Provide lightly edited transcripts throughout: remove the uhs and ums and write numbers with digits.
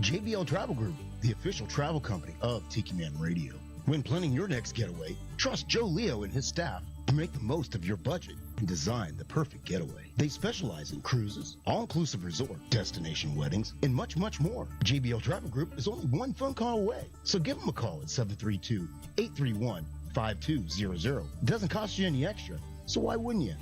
JBL Travel Group, the official travel company of Tiki Man Radio. When planning your next getaway, trust Joe Leo and his staff to make the most of your budget and design the perfect getaway. They specialize in cruises, all-inclusive resort, destination weddings, and much, much more. JBL Travel Group is only one phone call away. So give them a call at 732-831-5200. It doesn't cost you any extra, so why wouldn't you?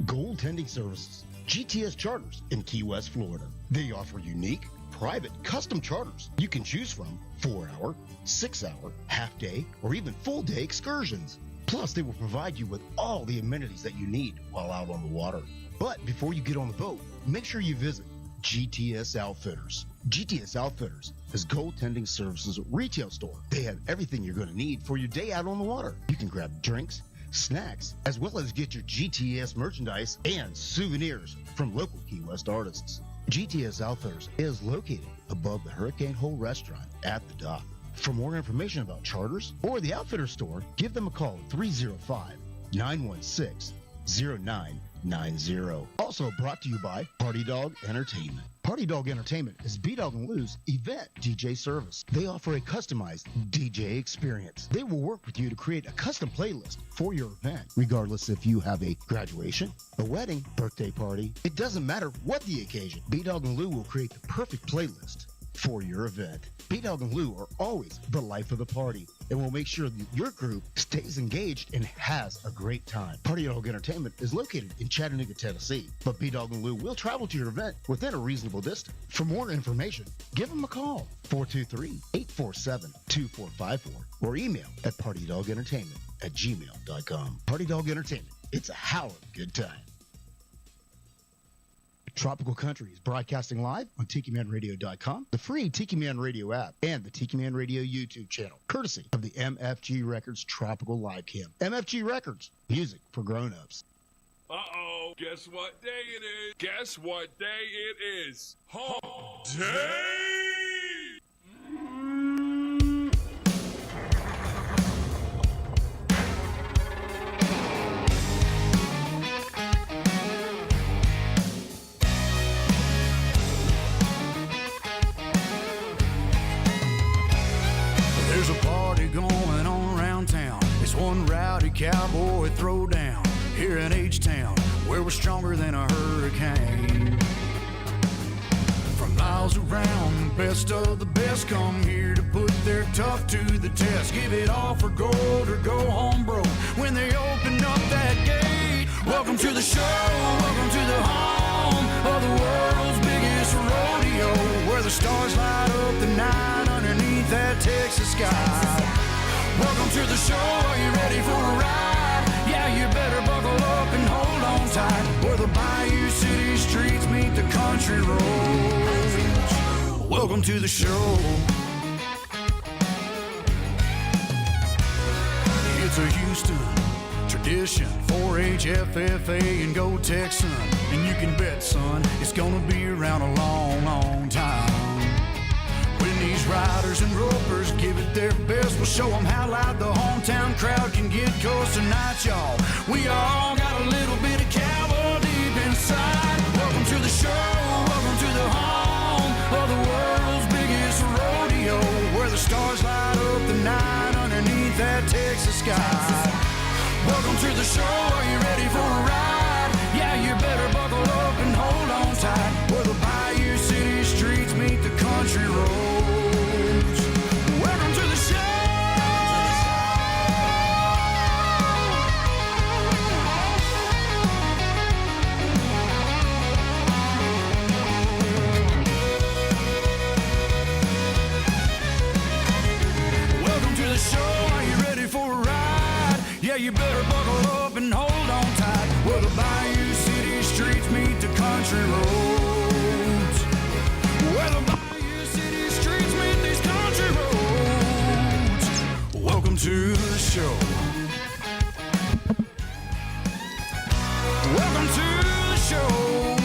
Goaltending Services, GTS Charters in Key West, Florida. They offer unique, private, custom charters you can choose from 4-hour, 6-hour, half-day, or even full-day excursions. Plus, they will provide you with all the amenities that you need while out on the water. But before you get on the boat, make sure you visit GTS Outfitters. GTS Outfitters is Goaltending Services retail store. They have everything you're going to need for your day out on the water. You can grab drinks, snacks, as well as get your GTS merchandise and souvenirs from local Key West artists. GTS Outfitters is located above the Hurricane Hole restaurant at the dock. For more information about charters or the Outfitter store, give them a call at 305-916-0990. Also brought to you by Party Dog Entertainment. Party Dog Entertainment is B-Dawg and Lou's event DJ service. They offer a customized DJ experience. They will work with you to create a custom playlist for your event, regardless if you have a graduation, a wedding, birthday party. It doesn't matter what the occasion. B-Dawg and Lou will create the perfect playlist for your event. B-Dawg and Lou are always the life of the party and will make sure that your group stays engaged and has a great time. Party Dog Entertainment is located in Chattanooga, Tennessee, but B-Dawg and Lou will travel to your event within a reasonable distance. For more information, give them a call, 423-847-2454, or email at partydogentertainment@gmail.com. Party Dog Entertainment, it's a howling good time. Tropical Country is broadcasting live on TikiManRadio.com, the free Tiki Man Radio app, and the Tiki Man Radio YouTube channel, courtesy of the MFG Records Tropical Live Cam. MFG Records, music for grown-ups. Uh-oh, guess what day it is? Guess what day it is? Hump Day! There's a party going on around town. It's one rowdy cowboy throwdown here in H-Town, where we're stronger than a hurricane. From miles around, the best of the best come here to put their tough to the test. Give it all for gold or go home broke when they open up that gate. Welcome to the show, welcome to the home of the world's biggest rodeo, where the stars light up the night underneath that Texas sky. Welcome to the show, are you ready for a ride? Yeah, you better buckle up and hold on tight, where the Bayou City streets meet the country roads. Welcome to the show. It's a Houston tradition, 4-H, FFA, and go Texan. And you can bet, son, it's gonna be around a long, long time. When these riders and ropers give it their best, we'll show them how loud the hometown crowd can get. 'Cause tonight, y'all, we all got a little bit of cowboy deep inside. Welcome to the show, welcome to the home of the world's biggest rodeo, where the stars light up the night underneath that Texas sky. Welcome to the show, are you ready for a ride? Yeah, you better buckle up and hold on tight, where the Bayou City streets meet the country roads. Welcome to the show. Welcome to the show, are you ready for a ride? Yeah, you better buckle up and hold on tight, where the Bayou City streets meet the country roads. Where the Bayou City streets meet these country roads. Welcome to the show. Welcome to the show.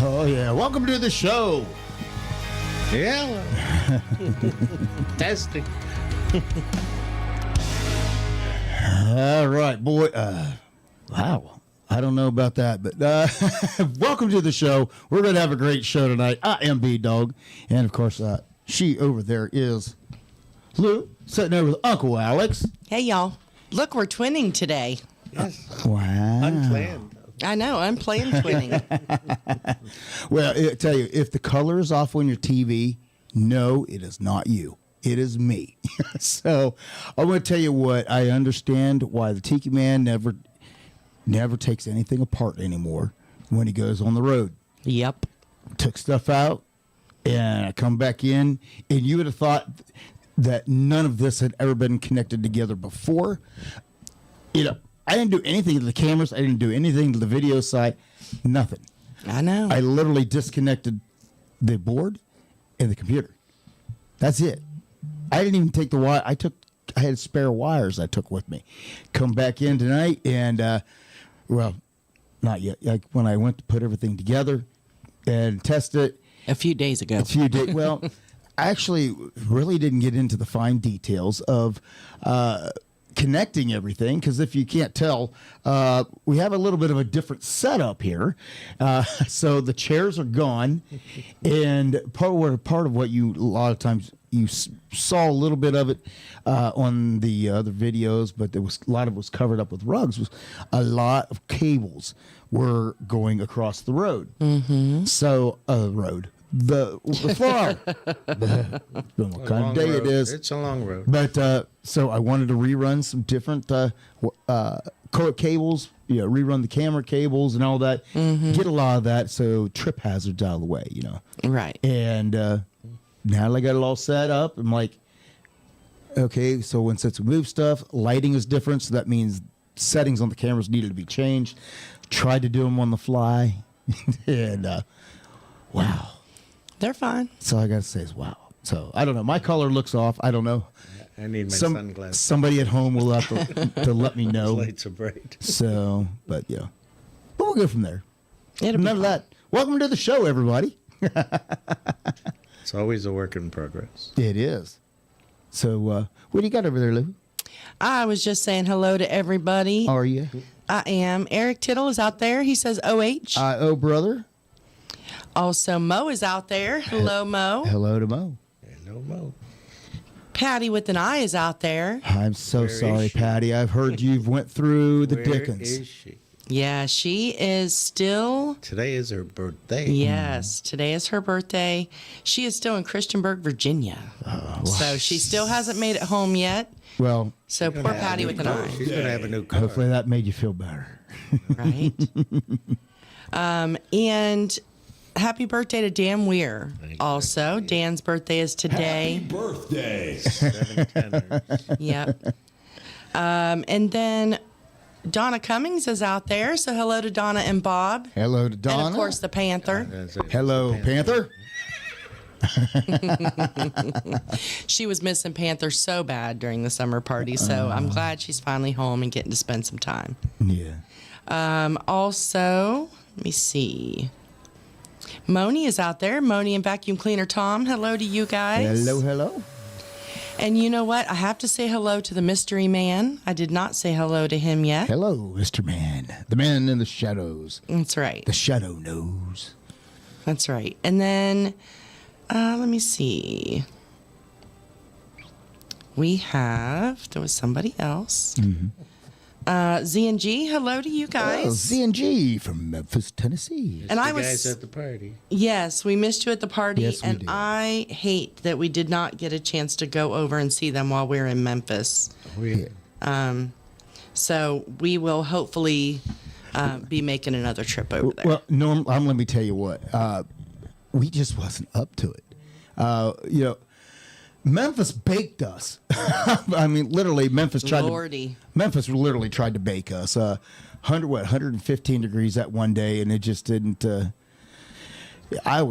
Oh, yeah. Welcome to the show. Yeah. Testing. All right, boy. Wow. I don't know about that, but welcome to the show. We're going to have a great show tonight. I am B-Dawg, and of course, she over there is Lou, sitting there with Uncle Alex. Hey, y'all. Look, we're twinning today. Yes. Wow. Unplanned. I know, unplanned twinning. Well, I tell you, if the color is off on your TV, no, it is not you. It is me. So I'm going to tell you what, I understand why the Tiki Man never takes anything apart anymore when he goes on the road. Yep. Took stuff out, and I come back in, and you would have thought that none of this had ever been connected together before. You know, I didn't do anything to the cameras. I didn't do anything to the video side. Nothing. I know. I literally disconnected the board and the computer. That's it. I didn't even take the wire. I had spare wires I took with me. Come back in tonight, and well, not yet. Like when I went to put everything together and test it. A few days ago. Well, I actually really didn't get into the fine details of connecting everything, because if you can't tell, we have a little bit of a different setup here. So the chairs are gone, and part of what you a lot of times you saw a little bit of it on the other videos, but there was a lot of it was covered up with rugs. Was a lot of cables were going across the road. Mm-hmm. So the floor. What kind of day road. it is? It's a long road. But so I wanted to rerun some different cables, rerun the camera cables and all that. Mm-hmm. Get a lot of that, so trip hazards out of the way, Right. And now I got it all set up. I'm like, okay, so since we move stuff, lighting is different, so that means settings on the cameras needed to be changed. Tried to do them on the fly, and wow. They're fine. So I got to say is wow. So I don't know. My color looks off. I don't know. I need my sunglasses. Somebody at home will have to let me know. Lights are bright. So, but yeah. But we'll go from there. It'll None of that. Welcome to the show, everybody. It's always a work in progress. It is. So, what do you got over there, Lou? I was just saying hello to everybody. How are you? I am. Eric Tittle is out there. He says OH. Oh, brother. Also, Mo is out there. Hello, Mo. Hello to Mo. Hello, Mo. Patty with an I is out there. I'm so Where sorry, is she? Patty. I've heard you've went through the Where Dickens. is she? Yeah, she is still. Today is her birthday. Yes, today is her birthday. She is still in Christianburg, Virginia. So she still hasn't made it home yet. Well, So poor Patty with an I. She's going to have a new car. hopefully that made you feel better. Right? And happy birthday to Dan Weir. Also, Dan's birthday is today. Birthday. 7 Yep. And then Donna Cummings is out there. So hello to Donna and Bob. Hello to Donna. And of course the Panther. Hello, Panther. She was missing Panther so bad during the summer party. So I'm glad she's finally home and getting to spend some time. Yeah. Also, let me see. Moni is out there. Moni and Vacuum Cleaner Tom. Hello to you guys. Hello. And you know what? I have to say hello to the mystery man. I did not say hello to him yet. Hello, Mr. Man. The man in the shadows. That's right. The shadow knows. That's right. And then, let me see. There was somebody else. Mm-hmm. Z&G, hello to you guys. Oh, Z&G from Memphis, Tennessee. And I guys was at the party. Yes, we missed you at the party, Yes, we and did. I hate that we did not get a chance to go over and see them while we were in Memphis. Oh, yeah. So we will hopefully be making another trip over there. Well, no, let me tell you what. We just wasn't up to it. Memphis baked us. I mean, literally, Memphis literally tried to bake us. 115 degrees that one day, and it just didn't. I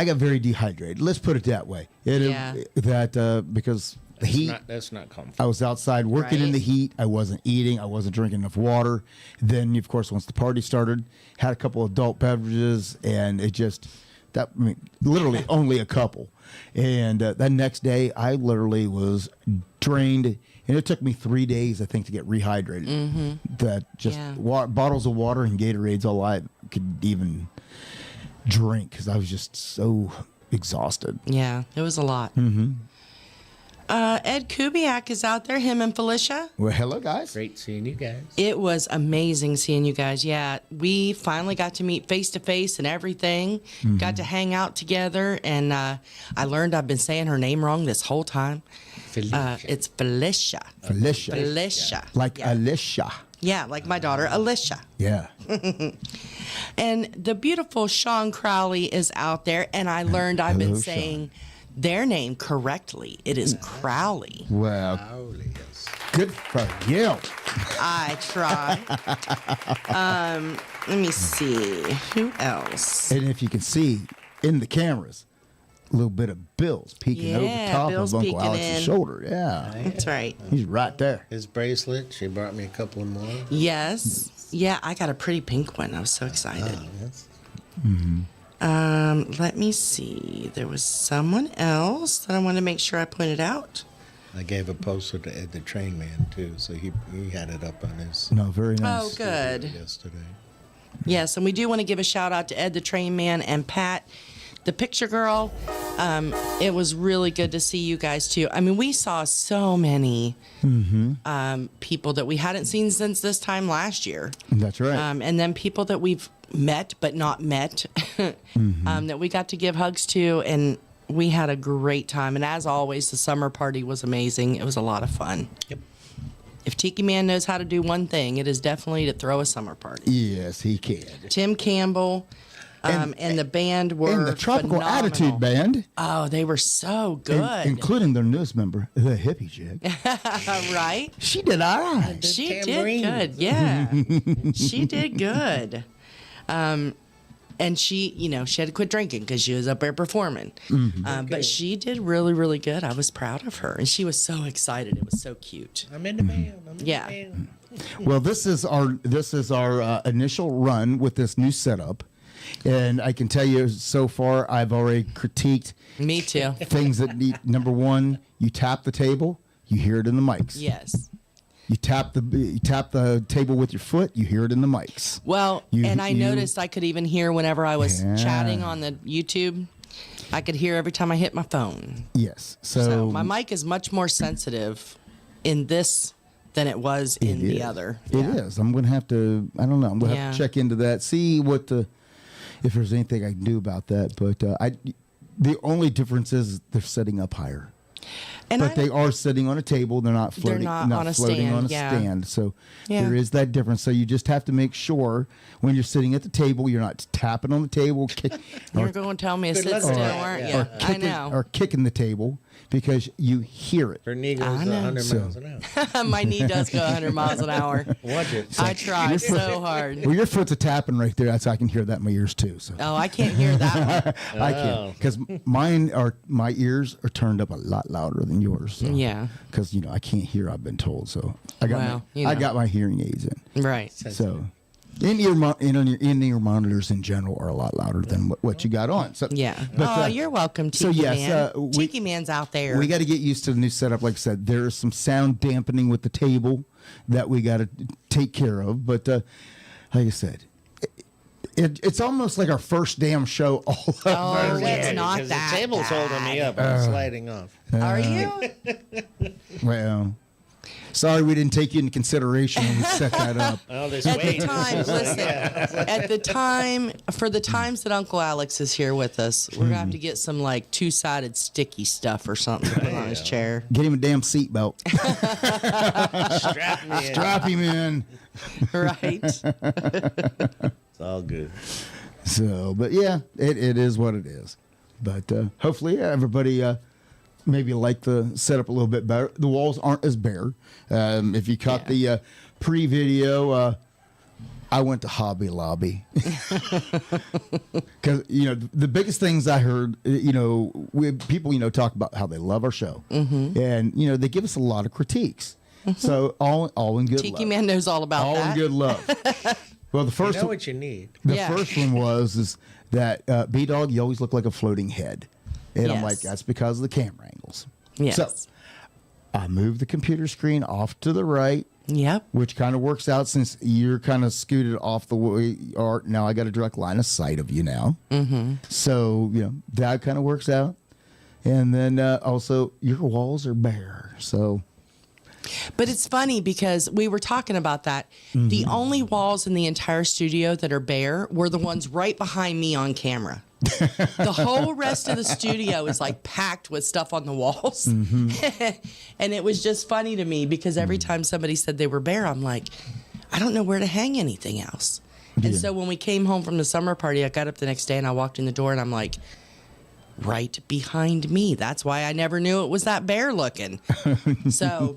got very dehydrated. Let's put it that way. Because the heat. That's not comfortable. I was outside working in the heat. I wasn't eating. I wasn't drinking enough water. Then, of course, once the party started, had a couple of adult beverages, and it just That I mean, literally only a couple. And that next day, I literally was drained, and it took me 3 days, I think, to get rehydrated. That just bottles of water and Gatorades, all I could even drink because I was just so exhausted. Yeah, it was a lot. Ed Kubiak is out there, him and Felicia. Well, hello, guys. Great seeing you guys. It was amazing seeing you guys. Yeah, we finally got to meet face to face and everything. Got to hang out together, and I learned I've been saying her name wrong this whole time. It's Felicia. Felicia. Felicia. Like Alicia. Yeah, like my daughter, Alicia. Yeah. And the beautiful Sean Crowley is out there, and I learned I've been Hello, saying their name correctly. It is Crowley. Well, good for you. I try. Let me see. Who else? And if you can see in the cameras, a little bit of Bill's peeking over the top Bill's of Uncle peeking Alex's in. shoulder. Yeah. That's right. He's right there. His bracelet, she brought me a couple of more. Yes. Yeah, I got a pretty pink one. I was so excited. Yes. Let me see. There was someone else that I wanted to make sure I pointed out. I gave a poster to Ed the Train Man, too, so he had it up on his No, very Oh, nice. good. yesterday. Yes, and we do want to give a shout out to Ed the Train Man and Pat, the picture girl. It was really good to see you guys too. I mean, we saw so many people that we hadn't seen since this time last year. That's right. And then people that we've met but not met that we got to give hugs to, and we had a great time. And as always, the summer party was amazing. It was a lot of fun. Yep. If Tiki Man knows how to do one thing, it is definitely to throw a summer party. Yes, he can. Tim Campbell and the band were And the Tropical phenomenal. Attitude Band, Oh, they were so good. including their newest member, the Hippie Chick. Right? She did all right. She tambourine. did good. Yeah. She did good. And she, she had to quit drinking because she was up there performing. But she did really, really good. I was proud of her. And she was so excited. It was so cute. I'm in the band. Yeah. Well, this is our initial run with this new setup, and I can tell you so far I've already critiqued Me too. things that need. Number one, you tap the table, you hear it in the mics. Yes. You tap the table with your foot, you hear it in the mics. Well, You- and I you- noticed I could even hear whenever I was Yeah. chatting on the YouTube. I could hear every time I hit my phone. Yes. So my mic is much more sensitive in this than it was in the other. It is. I'm going to have to, I don't know, I'm going to have to check into that, see if there's anything I can do about that. But the only difference is they're setting up higher. And But they are sitting on a table. They're not floating. not on a floating on a stand, yeah. stand. So Yeah. there is that difference. So you just have to make sure when you're sitting at the table, you're not tapping on the table, You're going to tell me to sit luck still, with that, aren't yeah. you? I kicking, know. or kicking the table because you hear it. Her knee goes I know. 100 So- miles an hour. My knee does go 100 miles an hour. Watch it. I try so hard. Well, your foot's a tapping right there. That's I can hear that in my ears too. So Oh, I can't hear that one. I can because my ears are turned up a lot louder than yours. So. Yeah. Because I can't hear. I've been told. So I got Well, I got my hearing aids in. Right. So in-ear monitors in general are a lot louder than what you got on. So Yeah. but, You're welcome, Tiki yes, Man. Tiki Man's out there. we got to get used to the new setup. Like I said, there is some sound dampening with the table that we got to take care of. But like I said, it's almost like our first damn show all over. Oh, it's not because that the table's bad. holding me up. I'm sliding off. Are you? Well, sorry we didn't take you into consideration when we set that up. Oh, this At the weight. time, listen, at the time, for the times that Uncle Alex is here with us, we're going to have to get some like two-sided sticky stuff or something to put on his chair. Get him a damn seatbelt. Strap me in. Strap him in. Right? It's all good. So, but yeah, it is what it is. But hopefully everybody maybe like the setup a little bit better. The walls aren't as bare. If you caught the pre-video, I went to Hobby Lobby. Because, the biggest things I heard, people, talk about how they love our show. And, they give us a lot of critiques. So all in good Tiki love. Man knows all about All that. in good love. Well, the You first know what you need. the Yeah. first one was that B-Dawg, you always look like a floating head. And I'm like, Yes. that's because of the camera angles. Yes. So I moved the computer screen off to the right, Yep. which kind of works out since you're kind of scooted off the way you are. Now I got a direct line of sight of you now. Mm-hmm. So, that kind of works out. And then also, your walls are bare. So. But it's funny because we were talking about that. Mm-hmm. The only walls in the entire studio that are bare were the ones right behind me on camera. The whole rest of the studio is like packed with stuff on the walls. Mm-hmm. And it was just funny to me because every time somebody said they were bare, I'm like, I don't know where to hang anything else. And so when we came home from the summer party, I got up the next day and I walked in the door and I'm like, right behind me. That's why I never knew it was that bare looking. So,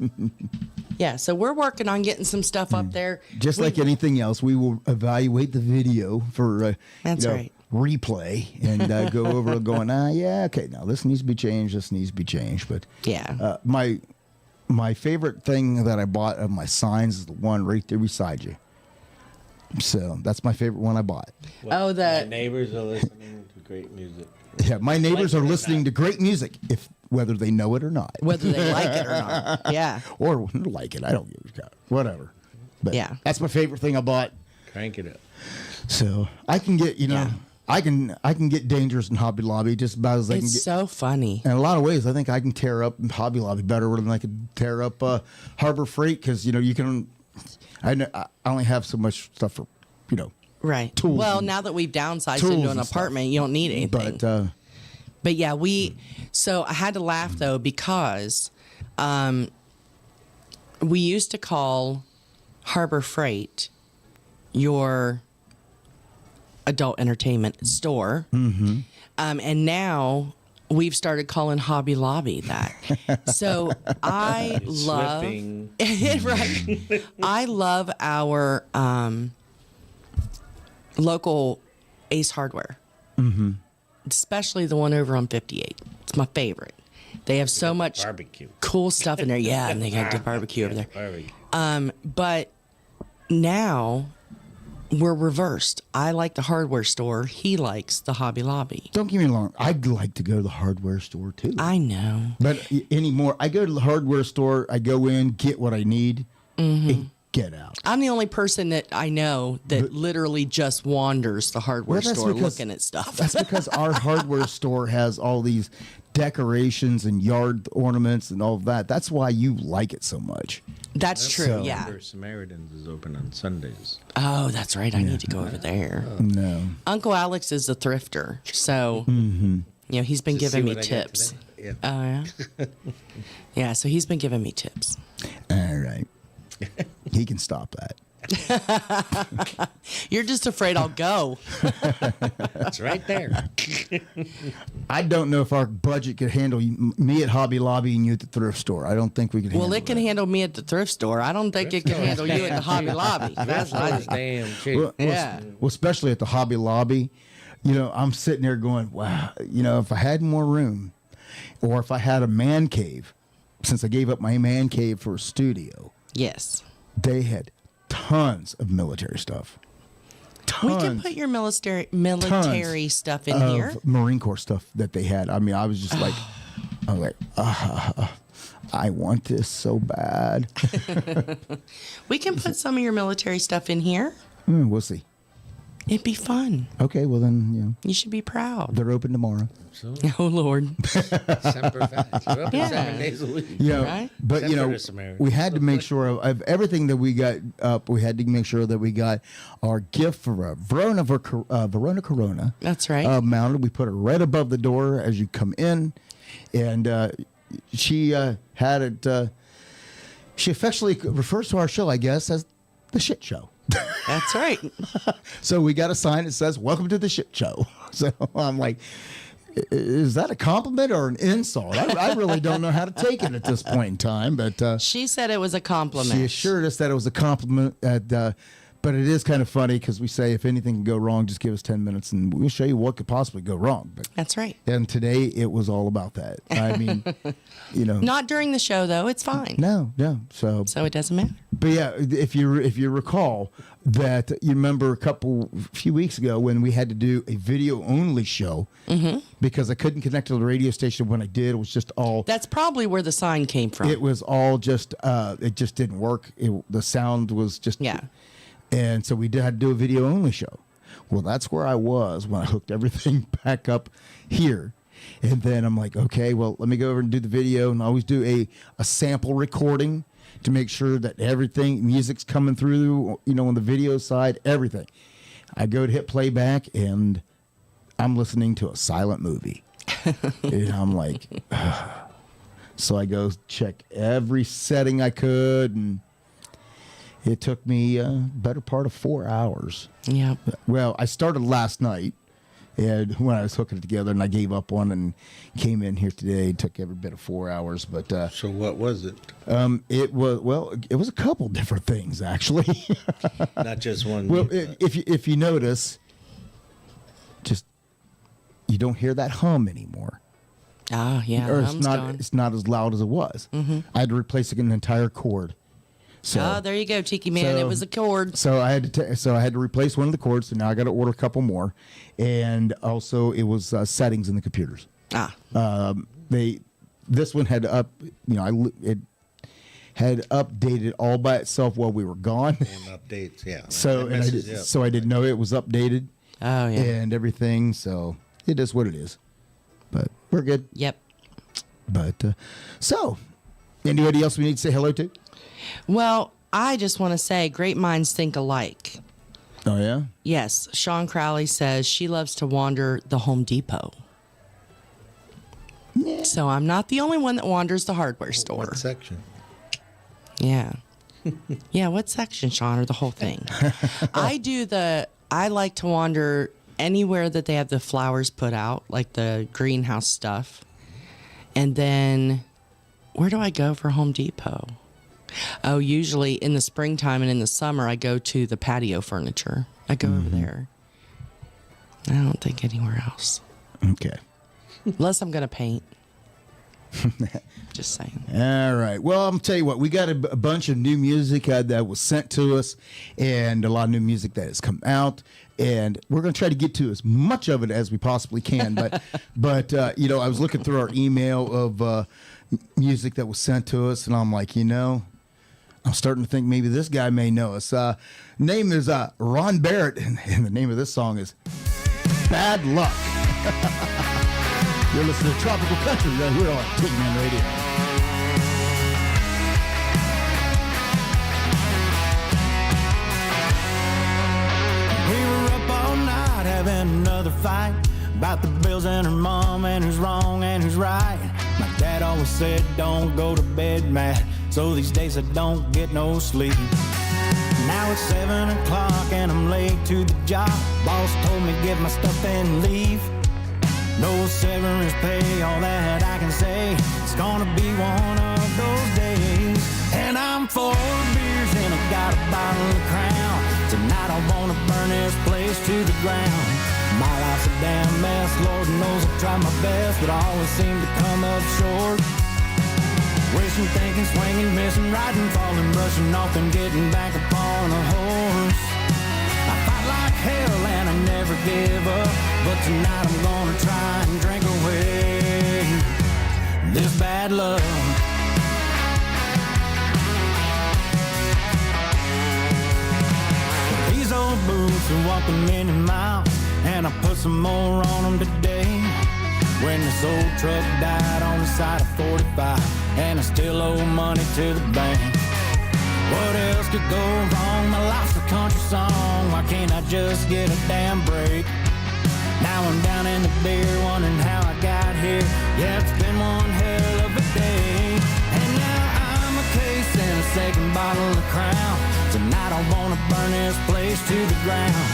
yeah, so we're working on getting some stuff up there. Just like anything else, we will evaluate the video for That's right. replay and go over going, yeah, okay, now this needs to be changed, this needs to be changed. But Yeah. my favorite thing that I bought of my signs is the one right there beside you. So that's my favorite one I bought. Oh, My neighbors are listening to great music. Yeah, my neighbors are listening to great music, whether they know it or not. whether they like it or not. Yeah. Or like it, I don't give a crap. Whatever. But Yeah. that's my favorite thing I bought. Crank it up. So I can get, Yeah. I can get dangerous in Hobby Lobby just about as I can It's get. so funny. In a lot of ways, I think I can tear up Hobby Lobby better than I could tear up Harbor Freight because you can. I only have so much stuff for Right. tools Well, and- now that we've downsized tools into an and stuff. apartment, you don't need anything. but Yeah, so I had to laugh though because we used to call Harbor Freight your adult entertainment store. Mm-hmm. And now we've started calling Hobby Lobby that. So I love, Slipping. right. I love our local Ace Hardware. Mm-hmm. Especially the one over on 58. It's my favorite. They have so much Barbecue. cool stuff in there. Yeah, and they got the barbecue over there. Barbecue. But now we're reversed. I like the hardware store. He likes the Hobby Lobby. don't get me wrong, I'd like to go to the hardware store too. I know. But anymore, I go to the hardware store, I go in, get what I need, and get out. I'm the only person that I know that literally just wanders the hardware Well, that's store because- looking at stuff. That's because our hardware store has all these decorations and yard ornaments and all of that. That's why you like it so much. That's true, So- yeah. Remember, Samaritans is open on Sundays. Oh, that's right. I need to go over there. No. Uncle Alex is a thrifter, so he's been Just giving see me what I got tips. today. Yeah. Oh yeah, yeah. So he's been giving me tips. All right. He can stop that. You're just afraid I'll go. It's right there. I don't know if our budget could handle me at Hobby Lobby and you at the thrift store. I don't think we could handle Well, it can that. handle me at the thrift store. I don't think it can handle you at the Hobby Lobby. That's what I That's think. damn cheap. Yeah. Well, especially at the Hobby Lobby, I'm sitting there going, wow, if I had more room or if I had a man cave, since I gave up my man cave for a studio, Yes. they had tons of military stuff. We can Tons put your military stuff in of here. Marine Corps stuff that they had. I mean, I was just like, I was like, I want this so bad. We can put some of your military stuff in here. We'll see. It'd be fun. Okay, well then, You should be proud. they're open tomorrow. Oh Lord. Semper Fi. We're open Yeah. 7 days a week. Yeah, Right? but Except for the Samaritans. we had to make sure of everything that we got up. We had to make sure that we got our gift for Verona Corona. That's right. Mounted. We put it right above the door as you come in, and she had it. She affectionately refers to our show, I guess, as the shit show. That's right. So we got a sign that says "Welcome to the shit show." So I'm like, is that a compliment or an insult? I really don't know how to take it at this point in time. But She said it was a compliment. she assured us that it was a compliment. But it is kind of funny because we say if anything can go wrong, just give us 10 minutes and we'll show you what could possibly go wrong. But That's right. and today it was all about that. I mean, you know, Not during the show, though. It's fine. no. So So it doesn't matter. but yeah, if you recall that you remember a few weeks ago when we had to do a video only show because I couldn't connect to the radio station. When I did, it was just all. That's probably where the sign came from. It was all just. It just didn't work. The sound was just. Yeah. And so we had to do a video only show. Well, that's where I was when I hooked everything back up here. And then I'm like, okay, well, let me go over and do the video. And I always do a sample recording to make sure that everything, music's coming through, you know, on the video side, everything. I go to hit playback and I'm listening to a silent movie. And I'm like, ugh. So I go check every setting I could, and it took me a better part of 4 hours. Yeah. Well, I started last night, and when I was hooking it together, and I gave up on and came in here today. It took every bit of 4 hours, but So what was it? it was a couple different things actually. Not just one. Well, if you notice, just you don't hear that hum anymore. Ah, yeah. Or Hum's gone. it's not as loud as it was. I had to replace an entire cord. So, Oh, there you go, Tiki Man. It was a cord. So I had to replace one of the cords. So now I got to order a couple more, and also it was settings in the computers. This one had it had updated all by itself while we were gone. And updates, yeah. So It and messes you up. I didn't know it was updated. Oh, yeah. And everything. So it is what it is. But we're good. Yep. But so anybody else we need to say hello to? Well, I just want to say great minds think alike. Oh yeah. Yes, Sean Crowley says she loves to wander the Home Depot. So I'm not the only one that wanders the hardware store. What section? Yeah. Yeah, what section, Sean, or the whole thing? I like to wander anywhere that they have the flowers put out, like the greenhouse stuff. And then where do I go for Home Depot? Oh, usually in the springtime and in the summer, I go to the patio furniture. I go over there. I don't think anywhere else. Okay. Unless I'm going to paint. Just saying. All right. Well, I'm tell you what, we got a bunch of new music that was sent to us, and a lot of new music that has come out, and we're going to try to get to as much of it as we possibly can. But you know, I was looking through our email of music that was sent to us, and I'm like, you know, I'm starting to think maybe this guy may know us. Name is Ron Barrett, and the name of this song is Bad Luck. You're listening to Tropical Country right here on Tiki Man Radio. We were up all night having another fight about the bills and her mom and who's wrong and who's right. My dad always said don't go to bed mad, so these days I don't get no sleep. Now it's 7 o'clock and I'm late to the job. Boss told me get my stuff and leave. No severance pay, all that I can say. It's gonna be one of those days. And I'm 4 beers and I got a bottle of Crown. Tonight I wanna burn this place to the ground. My life's a damn mess, Lord knows I've tried my best, but I always seem to come up short. Wishing, thinking, swinging, missing, riding, falling, brushing off and getting back upon a horse. I fight like hell and I never give up, but tonight I'm gonna try and drink away this bad luck. These old boots will walk a many miles, and I put some more on them today. When this old truck died on the side of 45, and I still owe money to the bank. What else could go wrong? My life's a country song. Why can't I just get a damn break? Now I'm down in the beer, wondering how I got here. Yeah, it's been one hell of a day. And now I'm a case and a second bottle of Crown. Tonight I wanna burn this place to the ground.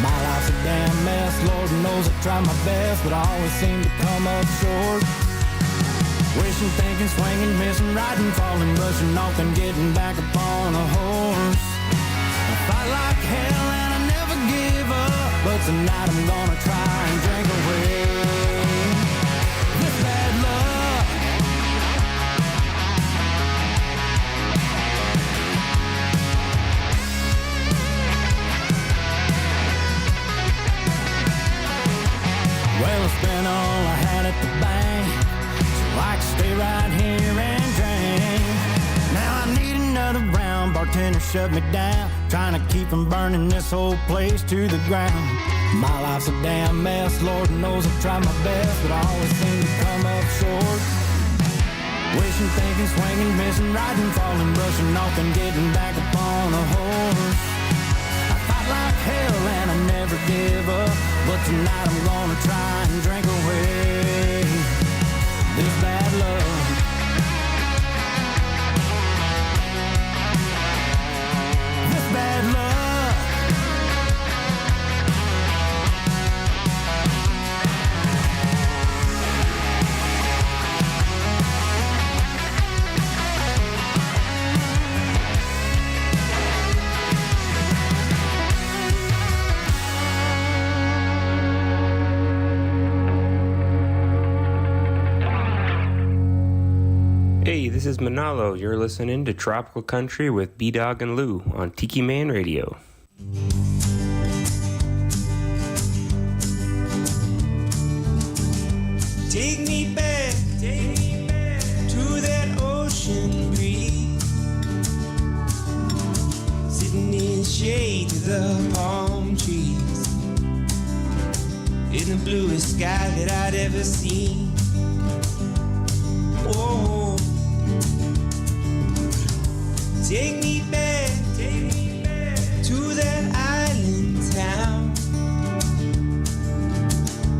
My life's a damn mess, Lord knows I try my best, but I always seem to come up short. Wishing, thinking, swinging, missing, riding, falling, rushing off and getting back upon a horse. I fight like hell and I never give up, but tonight I'm gonna try and drink away this bad luck. Well, I spent all I had at the bank, so I could stay right here and drink. Now I need another round, bartender shut me down, trying to keep from burning this whole place to the ground. My life's a damn mess, Lord knows I've tried my best, but I always seem to come up short. Wishing, thinking, swinging, missing, riding, falling, brushing off and getting back upon a horse. I fight like hell and I never give up, but tonight I'm gonna try and drink away this bad luck. This bad luck. Hey, this is Manalo. You're listening to Tropical Country with B-Dawg and Lou on Tiki Man Radio. Take me back to that ocean breeze, sitting in the shade of the palm trees, in the bluest sky that I'd ever seen. Oh, take me back to that island town,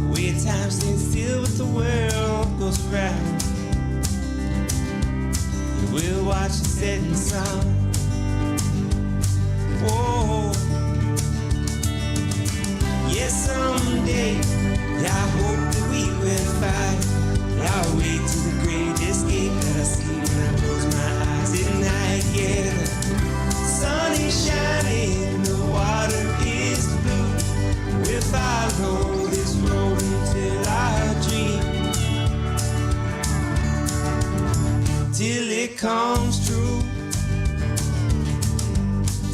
where time stands still but the world goes round. We'll watch the setting sun. Oh, yes, someday I hope that we will find our way to the great escape that I see when I close my eyes at night. Yeah, the sun is shining, the water is blue. We'll follow this road until I dream, till it comes true.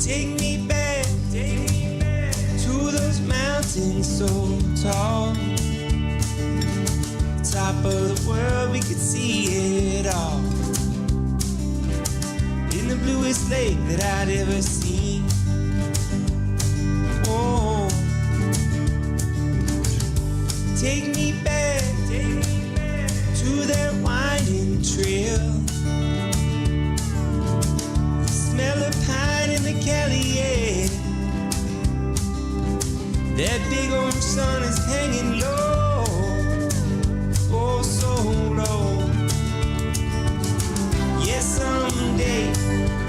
Take me back to those mountains so tall, top of the world, we could see it all, in the bluest lake that I'd ever seen. Oh, take me back to that winding trail, the smell of pine in the Cali air, that big orange sun is hanging low, oh so low. Yes, someday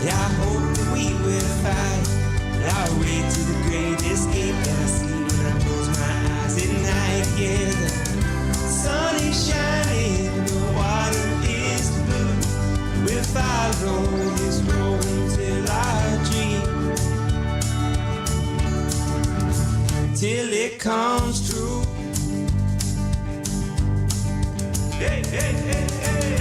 I hope that we will find our way to the great escape that I see when I close my eyes at night. Yeah, the sun is shining, the water is blue. We'll follow this road until I dream, till it comes true. Hey, hey, hey, hey.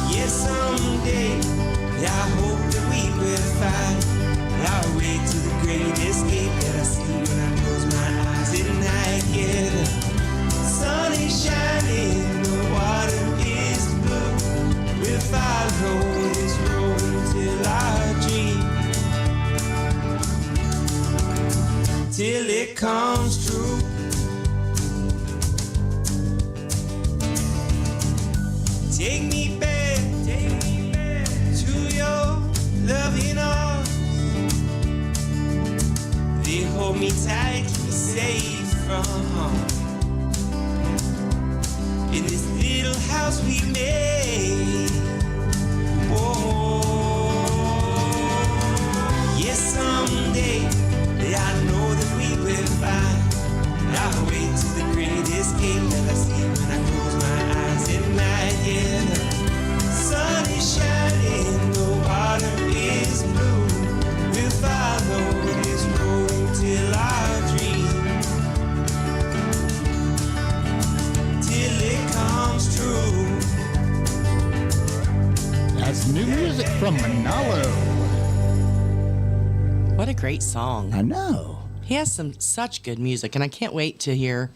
Yes, someday I hope that we will find our way to the great escape that I see when I close my eyes at night. Yeah, the sun is shining, the water is blue. We'll follow this road until I dream, till it comes true. Take me back to your loving arms. They hold me tight, keep me safe from harm. In this little house we made, music from Manalo. What a great song. I know. He has such good music, and I can't wait to hear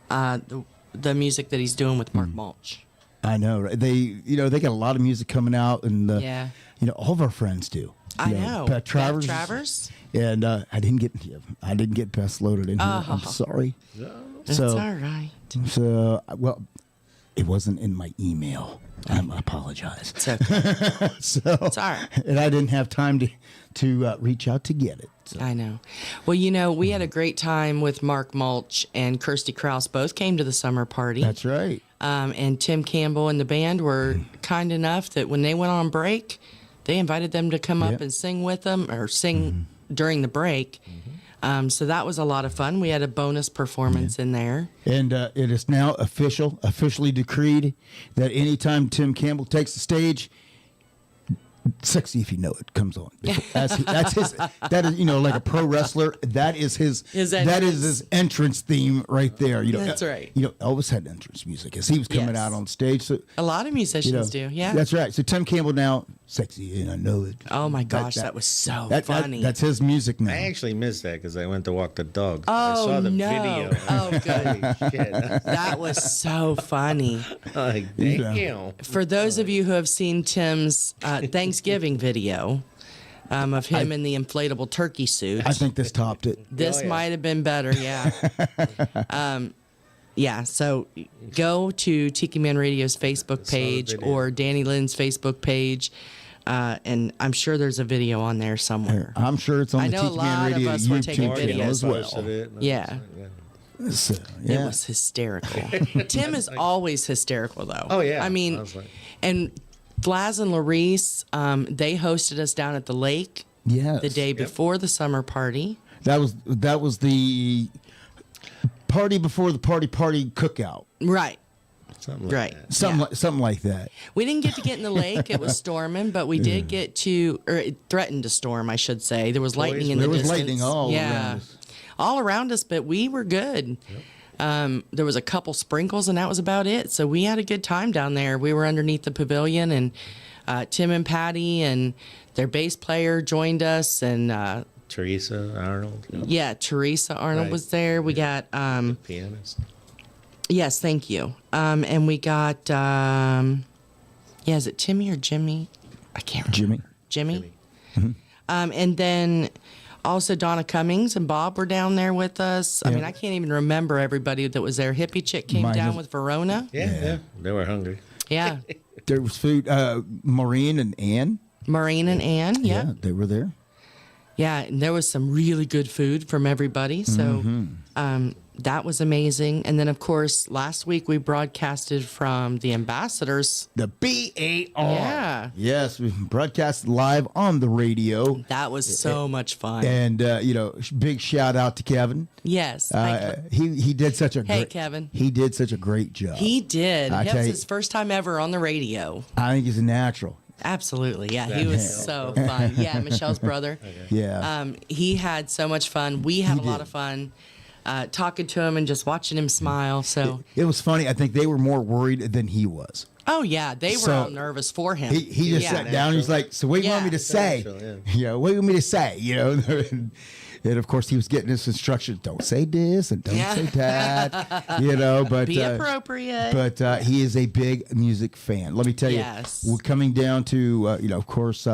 the music that he's doing with Mark Mulch. I know. Right? They got a lot of music coming out, and Yeah. all of our friends do. I know. Beth Travers. Beth Travers. And I didn't get Beth loaded in here. I'm sorry. It's So, all right. so well, it wasn't in my email. I apologize. It's okay. So It's all right. and I didn't have time to reach out to get it. So. I know. Well, we had a great time with Mark Mulch and Kirsty Krause. Both came to the summer party. That's right. And Tim Campbell and the band were kind enough that when they went on break, they invited them to come up Yep. and sing with them or sing during the break. So that was a lot of fun. We had a bonus performance in there. And it is now officially decreed that anytime Tim Campbell takes the stage, "Sexy If You Know It" comes on. That's his. That is, like a pro wrestler. That is his. His that entrance. is his entrance theme right there. That's right. Elvis had entrance music as he was coming Yes. out on stage. So A lot of musicians do, yeah. That's right. So Tim Campbell now, "Sexy and I Know It." Oh my gosh, that was so funny. That's his music now. I actually missed that because I went to walk the dog. Oh, I saw the no. video. Oh, good. Holy shit. That was so funny. Like, damn. For those of you who have seen Tim's Thanksgiving video of him in the inflatable turkey suit, I think this topped it. this yeah. might have been better, yeah. Yeah, so go to Tiki Man Radio's Facebook page video. or Danny Lynn's Facebook page, and I'm sure there's a video on there somewhere. I'm sure it's on I the know a Tiki Man lot of Radio us were taking YouTube channel videos. as well. Posted it, and Yeah. I was like, So, It yeah. was hysterical. Tim is always hysterical, though. Oh, yeah. I mean, I was like- and Flaz and Larice, they hosted us down at the lake Yes. the day before the summer party. That was the party before the party cookout. Right. Something like Right. that. Something like that. We didn't get to get in the lake. It was storming, but we did get to, or it threatened to storm, I should say. There was lightning in the There was distance. lightning all around us. All around us, but we were good. There was a couple sprinkles, and that was about it. So we had a good time down there. We were underneath the pavilion, and Tim and Patty and their bass player joined us, and Teresa Arnold, Teresa Arnold Right. was there. We got pianist. yes, thank you. And we got is it Timmy or Jimmy? I can't remember. Jimmy. And then also Donna Cummings and Bob were down there with us. I Yeah. mean, I can't even remember everybody that was there. Hippie Chick came Mine down is- with Verona. Yeah. They were hungry. Yeah. There was food. Maureen and Ann. Maureen and Ann. Yeah. They were there. Yeah. And there was some really good food from everybody. So that was amazing. And then, of course, last week we broadcasted from the Ambassadors. The BAR. Yeah. Yes, we broadcast live on the radio. That was so much fun. And big shout out to Kevin. Yes. Hi, He did such a Hey, great, Kevin. He did such a great job. He did. I That tell was you- his first time ever on the radio. I think he's a natural. Absolutely. Yeah. He was so fun. Yeah. Michelle's brother. Yeah. He had so much fun. We had a lot did. of fun talking to him and just watching him smile. So, It was funny. I think they were more worried than he was. oh, yeah. They were So, all nervous for him. He just Yeah. sat down. He's like, "So what do you want me to say? Natural, What do you want me to say?" And of course, he was getting his instructions. Don't say this and don't Yeah. say that. But Be appropriate. But he is a big music fan. Let me tell you, Yes. we're coming down to of course,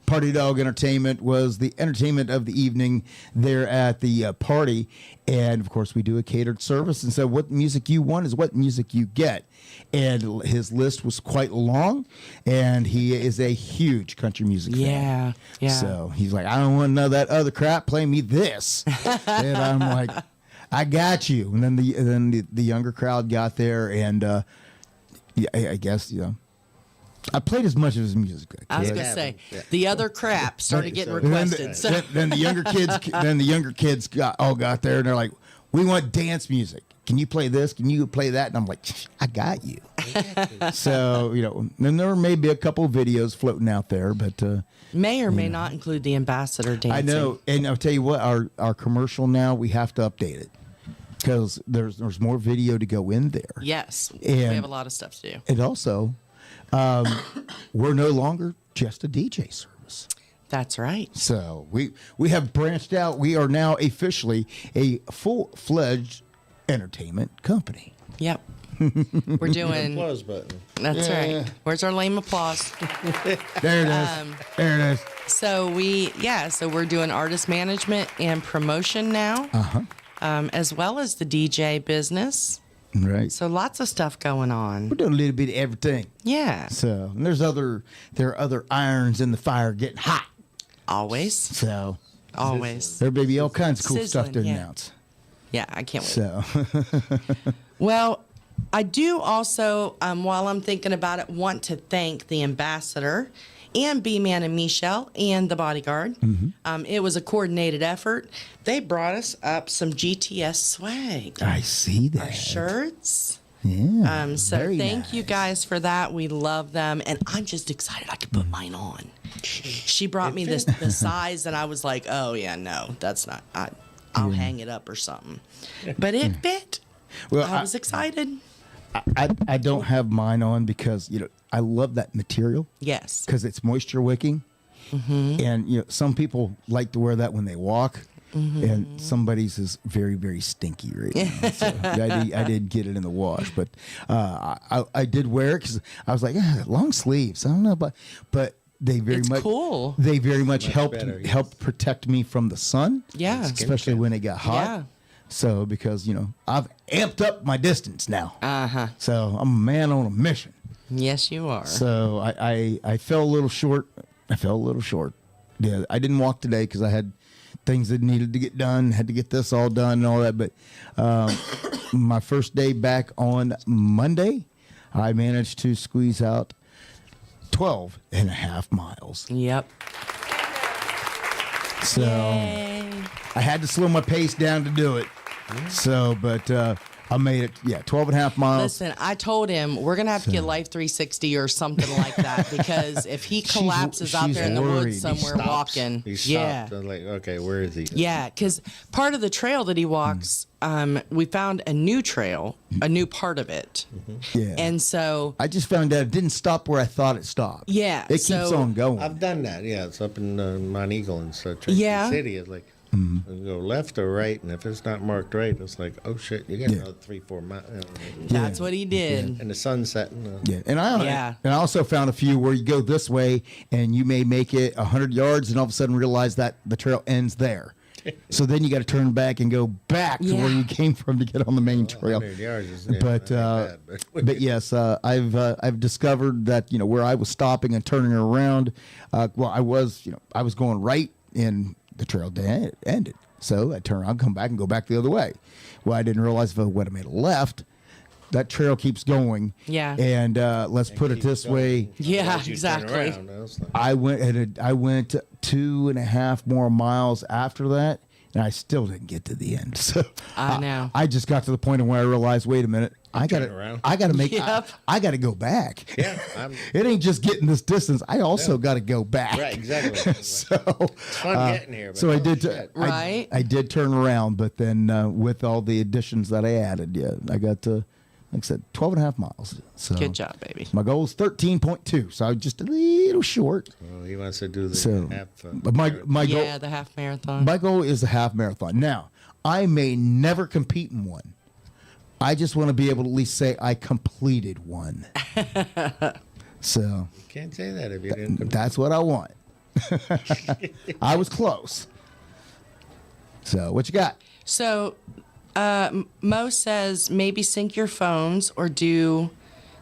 Party Dog Entertainment was the entertainment of the evening there at the party, and of course, we do a catered service. And so, what music you want is what music you get. And his list was quite long, and he is a huge country music fan. Yeah. Yeah. So he's like, "I don't want to know that other crap. Play me this." And I'm like, "I got you." And then the younger crowd got there, and I guess I played as much of his music. I was could. going to say, the other crap started getting And then requested. So, then the younger kids got there, and they're like, "We want dance music. Can you play this? Can you play that?" And I'm like, "I got you." So then there may be a couple of videos floating out there, but may or may not include the ambassador dancing. I know. And I'll tell you what, our commercial now, we have to update it because there's more video to go in there. Yes. we And- have a lot of stuff to do. And also, we're no longer just a DJ service. That's right. So we have branched out. We are now officially a full-fledged entertainment company. Yep. We're doing. Applause button. That's right. Where's our lame applause? There it is. There it is. So we're doing artist management and promotion now, as well as the DJ business. Right. So lots of stuff going on. We're doing a little bit of everything. Yeah. So and there are other irons in the fire getting hot. Always. So Always. there may be all kinds of cool stuff to Sizzling, yeah. announce. Yeah, I can't wait. So Well, I do also, while I'm thinking about it, want to thank the ambassador and B-Man and Michelle and the bodyguard. It was a coordinated effort. They brought us up some GTS swag. I see that. Our shirts. Yeah. So very thank you nice. guys for that. We love them. And I'm just excited I could put mine on. She brought me the size, and I was like, oh, yeah, no, that's not. I'll hang it up or something. But it fit. Well, I was excited. I don't have mine on because I love that material. Yes. Because it's moisture wicking, and some people like to wear that when they walk, and somebody's is very, very stinky right now. So I did get it in the wash, but I did wear it because I was like, long sleeves. I don't know, but they very It's much cool. They very much helped better, yes. helped protect me from the sun. Yeah. especially when it got hot. Yeah. So because I've amped up my distance now. Uh-huh. So I'm a man on a mission. Yes, you are. So I fell a little short. Yeah, I didn't walk today because I had things that needed to get done. Had to get this all done and all that. But my first day back on Monday, I managed to squeeze out 12 and a half miles. Yep. So Yay. I had to slow my pace down to do it. So, but I made it, 12 and a half miles. Listen, I told him we're going to have to get Life 360 or something like that because if he collapses out she's there in the worried. woods somewhere walking. He stopped. Yeah. I'm like, okay, where is he? Yeah, because part of the trail that he walks, we found a new trail, a new part of it. Yeah. And so, I just found out it didn't stop where I thought it stopped. Yeah, It keeps so- on going. I've done that. Yeah, it's up in Mount Eagle and such. Yeah. City. It's like you go left or right, and if it's not marked right, it's like, oh shit, you got another 3-4 miles. that's what he did. And the sun's setting. Yeah, and I Yeah. also found a few where you go this way and you may make it 100 yards and all of a sudden realize that the trail ends there. So then you got to turn back and go back to where Yeah. you came from to get on the main trail. 100 yards is, But not bad, but yes, I've discovered that where I was stopping and turning around. I was going right and the trail ended. So I turn around, come back, and go back the other way. Well, I didn't realize if I would have made a left, that trail keeps going. Yeah. And let's put it this way. Yeah, As you turn exactly. around, I was like, I went 2.5 more miles after that, and I still didn't get to the end. So I know. I just got to the point where I realized, wait a minute, I got around. to make. Yep. I got to go back. yeah, It ain't just getting this distance. I also got to go back. right, exactly. So It's fun getting here. But so I oh, did. shit. Right. I did turn around, but then with all the additions that I added, I got to, like I said, 12 and a half miles. So Good job, baby. My goal is 13.2, so I was just a little short. Well, he wants to do the So, half. but my goal, Yeah, the half marathon. my goal is a half marathon. Now, I may never compete in one. I just want to be able to at least say I completed one. So Can't say that if you didn't. that's what I want. I was close. So what you got? So, Mo says maybe sync your phones or do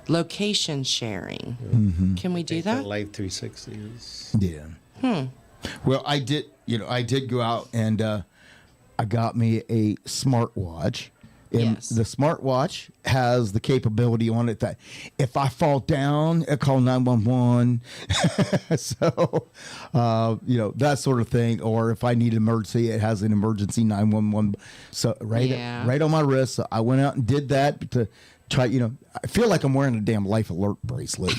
location sharing. Can we do that? Life 360 is. Yeah. Well, I did go out and I got me a smartwatch. And Yes. the smartwatch has the capability on it that if I fall down, it call 911. So, that sort of thing. Or if I need an emergency, it has an emergency 911. So Yeah. right on my wrist. So I went out and did that to try. I feel like I'm wearing a damn life alert bracelet.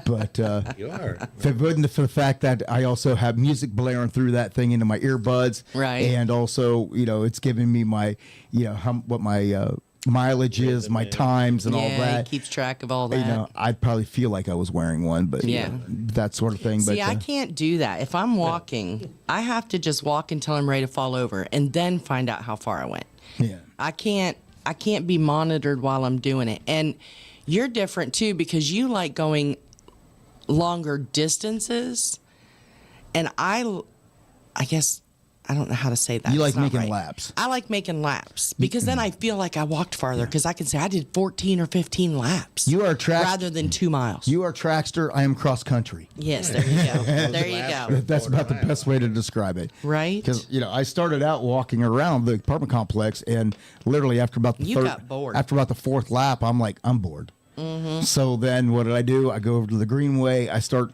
But You are. if it wasn't for the fact that I also have music blaring through that thing into my earbuds, Right. and also it's giving me my what my mileage is, my times, and all Yeah, that. he keeps track of all that. You know, I'd probably feel like I was wearing one, but Yeah. that sort of thing. See, but I can't do that. If I'm walking, I have to just walk until I'm ready to fall over and then find out how far I went. yeah. I can't be monitored while I'm doing it. And you're different too because you like going longer distances. And I guess I don't know how to say that. You like It's not making right. laps. I like making laps because then I feel like I walked farther because I can say I did 14 or 15 laps. You are a track. rather than 2 miles. You are trackster. I am cross country. Yes, there you go. There you go. That's about the best way to describe it. Right? Because I started out walking around the apartment complex, and literally after about the You got bored. after about the fourth lap, I'm like, I'm bored. So then what did I do? I go over to the Greenway. I start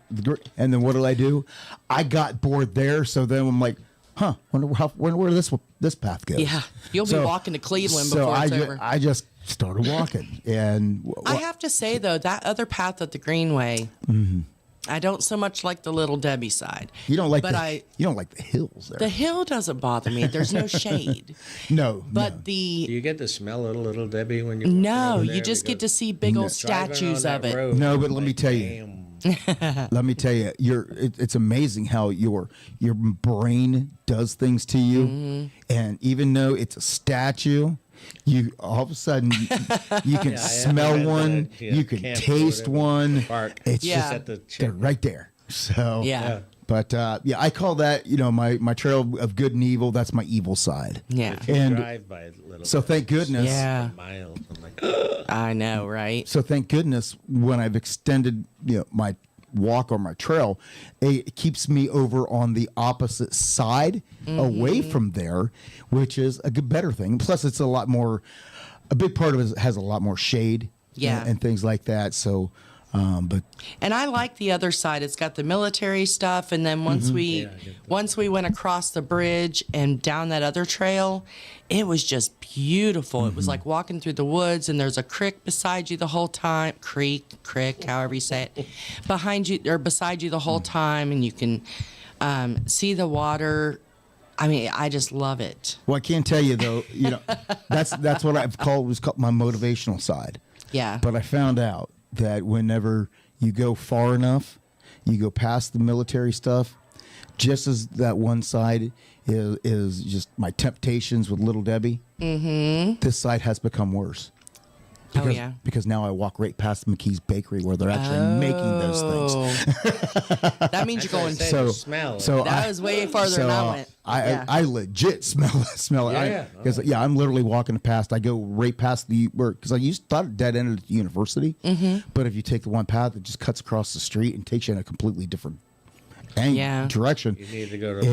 and then what did I do? I got bored there. So then I'm like, wonder where this path goes. Yeah, you'll be walking to Cleveland before it's over. I just started walking, and I have to say though, that other path at the Greenway, I don't so much like the Little Debbie side. you don't like but you don't like the hills there. the hill doesn't bother me. There's no shade. No, But Do the you get to smell a little Debbie when you? no, you just get to see big old statues of it. No, but let me tell you. Let me tell you, it's amazing how your brain does things to you, and even though it's a statue, you all of a sudden you can smell one, you can taste one. It's Yeah. just they're right there. So Yeah. But I call that my trail of good and evil. That's my evil side. Yeah. And drive by a little. so thank goodness. Yeah. Miles. I'm like, I know, right? So thank goodness when I've extended my walk or my trail, it keeps me over on the opposite side away from there, which is a better thing. Plus, it's a big part of it has a lot more shade and things like that. So, but And I like the other side. It's got the military stuff, and then once we went across the bridge and down that other trail, it was just beautiful. It was like walking through the woods, and there's a creek beside you the whole time. Creek, however you say it, behind you or beside you the whole time, and you can see the water. I mean, I just love it. well, I can't tell you though. That's what I've called my motivational side. Yeah. But I found out that whenever you go far enough, you go past the military stuff, just as that one side is just my temptations with Little Debbie, this side has become worse. Because now I walk right past McKee's Bakery where they're actually making those things. That means you're going. smell. That was way farther than I went. I legit smell it. Yeah. Because I'm literally walking past. I go right past because I thought it dead ended at the university, but if you take the one path, it just cuts across the street and takes you in a completely different direction. You need to go to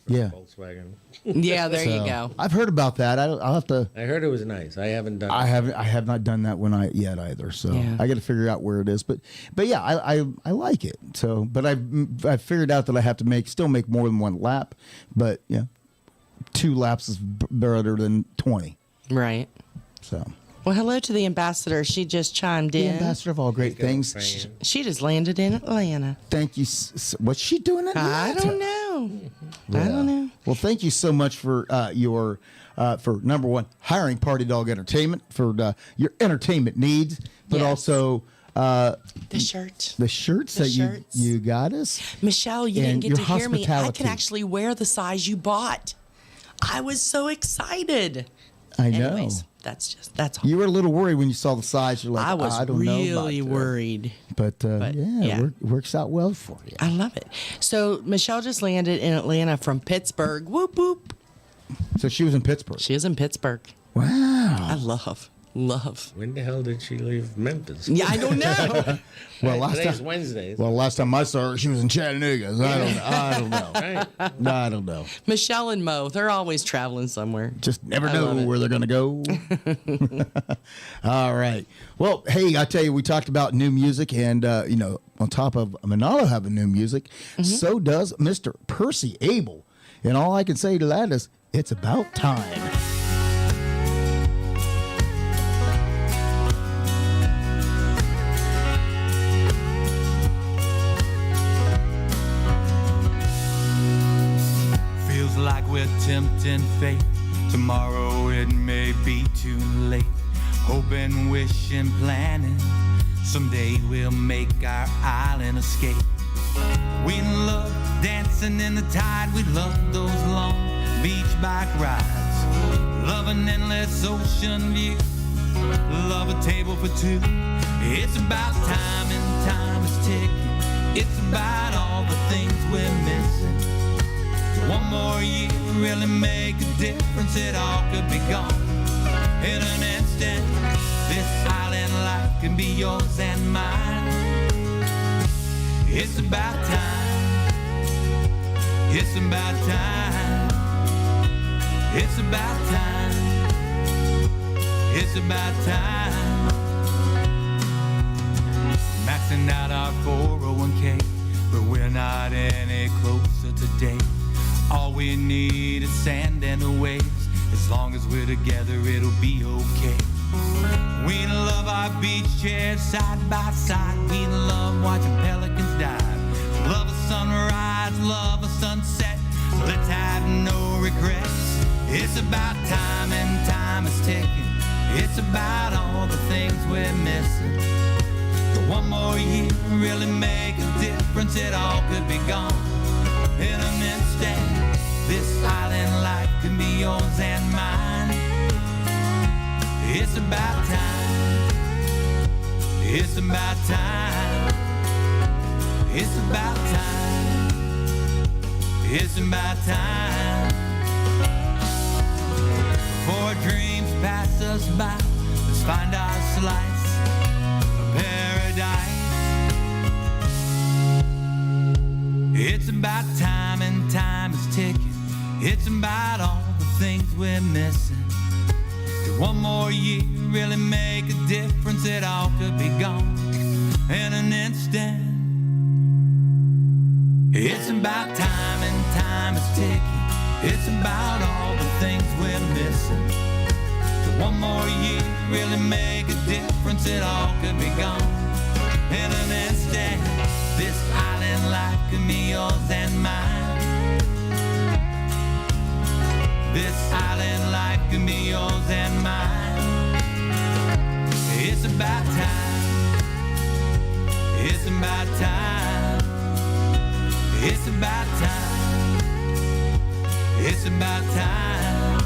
Volkswagen. Yeah, there you go. I've heard about that. I'll have to. I heard it was nice. I haven't done. I have not done that one yet either. So I got to figure out where it is. But yeah, I like it. So, but I've figured out that I have to still make more than one lap. But 2 laps is better than 20. Right. So. Well, hello to the ambassador. She just chimed The in. ambassador of all great things. She just landed in Atlanta. Thank you. What's she doing in Atlanta? I don't know. Yeah. I don't know. Well, thank you so much for for number one, hiring Party Dog Entertainment for your entertainment needs, but also the shirts. The shirts The that shirts. you got us. Michelle, you And didn't get to your hear me. I hospitality. can actually wear the size you bought. I was so excited. I know. Anyways, that's all. You were a little worried when you saw the size. You're like, I was I don't know about really that." worried. But, yeah. It works out well for you. I love it. So Michelle just landed in Atlanta from Pittsburgh. Whoop whoop. So she was in Pittsburgh. She is in Pittsburgh. Wow. I love. When the hell did she leave Memphis? Yeah, I don't know. Well, Today's Wednesday. Well, last time I saw her, she was in Chattanooga. So I don't know. Right. No, I don't know. Michelle and Mo, they're always traveling somewhere. Just never I know love it. where they're going to go. All right. Well, hey, I tell you, we talked about new music, and on top of Manalo having new music, so does Mr. Percy Abel. And all I can say to that is, it's about time. Feels like we're tempting fate. Tomorrow it may be too late. hoping, wishing, planning. Someday we'll make our island escape. We love dancing in the tide. We love those long beach bike rides. Love an endless ocean view. Love a table for two. It's about time and time is ticking. It's about all the things we're missing. One more year really make a difference. It all could be gone in an instant. This island life can be yours and mine. It's about time. It's about time. It's about time. It's about time. Maxing out our 401k, but we're not any closer today. All we need is sand and the waves. As long as we're together, it'll be okay. We love our beach chairs side by side. We love watching pelicans dive. Love a sunrise, love a sunset. Let's have no regrets. It's about time and time is ticking. It's about all the things we're missing. But one more year really make a difference. It all could be gone in an instant. This island life can be yours and mine. It's about time. It's about time. It's about time. It's about time. Before dreams pass us by, let's find our slice of paradise. It's about time and time is ticking. It's about all the things we're missing. If one more year really make a difference, it all could be gone in an instant. It's about time and time is ticking. It's about all the things we're missing. If one more year really make a difference, it all could be gone in an instant. This island life can be yours and mine. This island life can be yours and mine. It's about time. It's about time. It's about time. It's about time.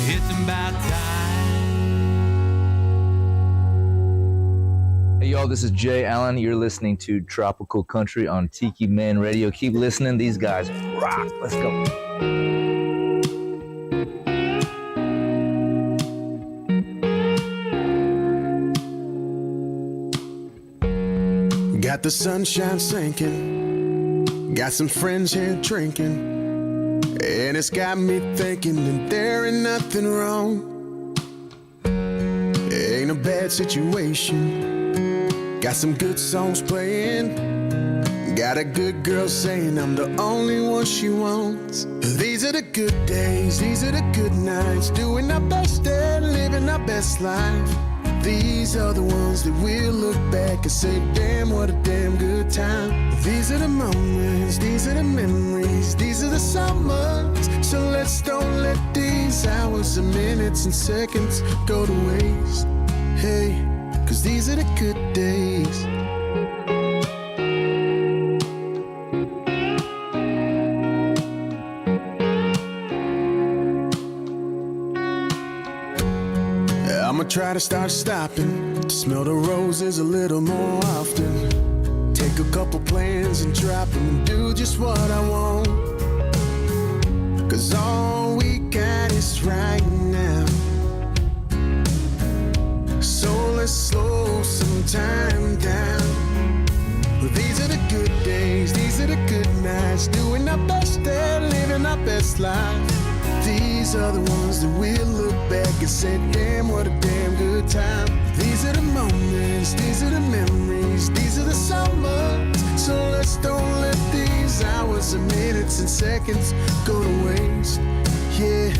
It's about time. Hey y'all, this is Jay Allen. You're listening to Tropical Country on Tiki Man Radio. Keep listening. These guys rock. Let's go. Got the sunshine sinking, got some friends here drinking, and it's got me thinking that there ain't nothing wrong. Ain't a bad situation, got some good songs playing, got a good girl saying I'm the only one she wants. These are the good days, these are the good nights, doing our best and living our best life. These are the ones that we'll look back and say, damn, what a damn good time. These are the moments, these are the memories, these are the summers. So let's don't let these hours and minutes and seconds go to waste. Hey, 'cause these are the good days. I'ma try to start stopping, to smell the roses a little more often. Take a couple plans and drop them and do just what I want. 'Cause all we got is right now. So let's slow some time down. Well, these are the good days, these are the good nights, doing our best and living our best life. These are the ones that we'll look back and say, damn, what a damn good time. These are the moments, these are the memories, these are the summers. So let's don't let these hours and minutes and seconds go to waste. Yeah,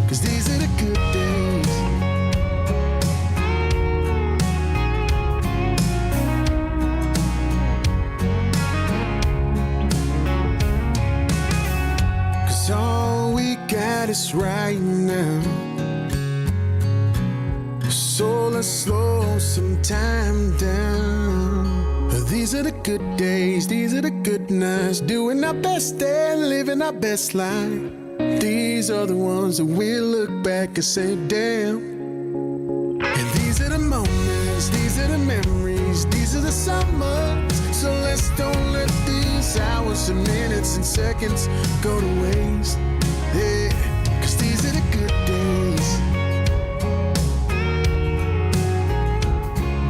'cause these are the good days. All we got is right now. let's slow some time down. These are the good days, these are the good nights, doing our best and living our best life. These are the ones that we'll look back and say, damn. And these are the moments, these are the memories, these are the summers. So let's don't let these hours and minutes and seconds go to waste. Yeah, 'cause these are the good days.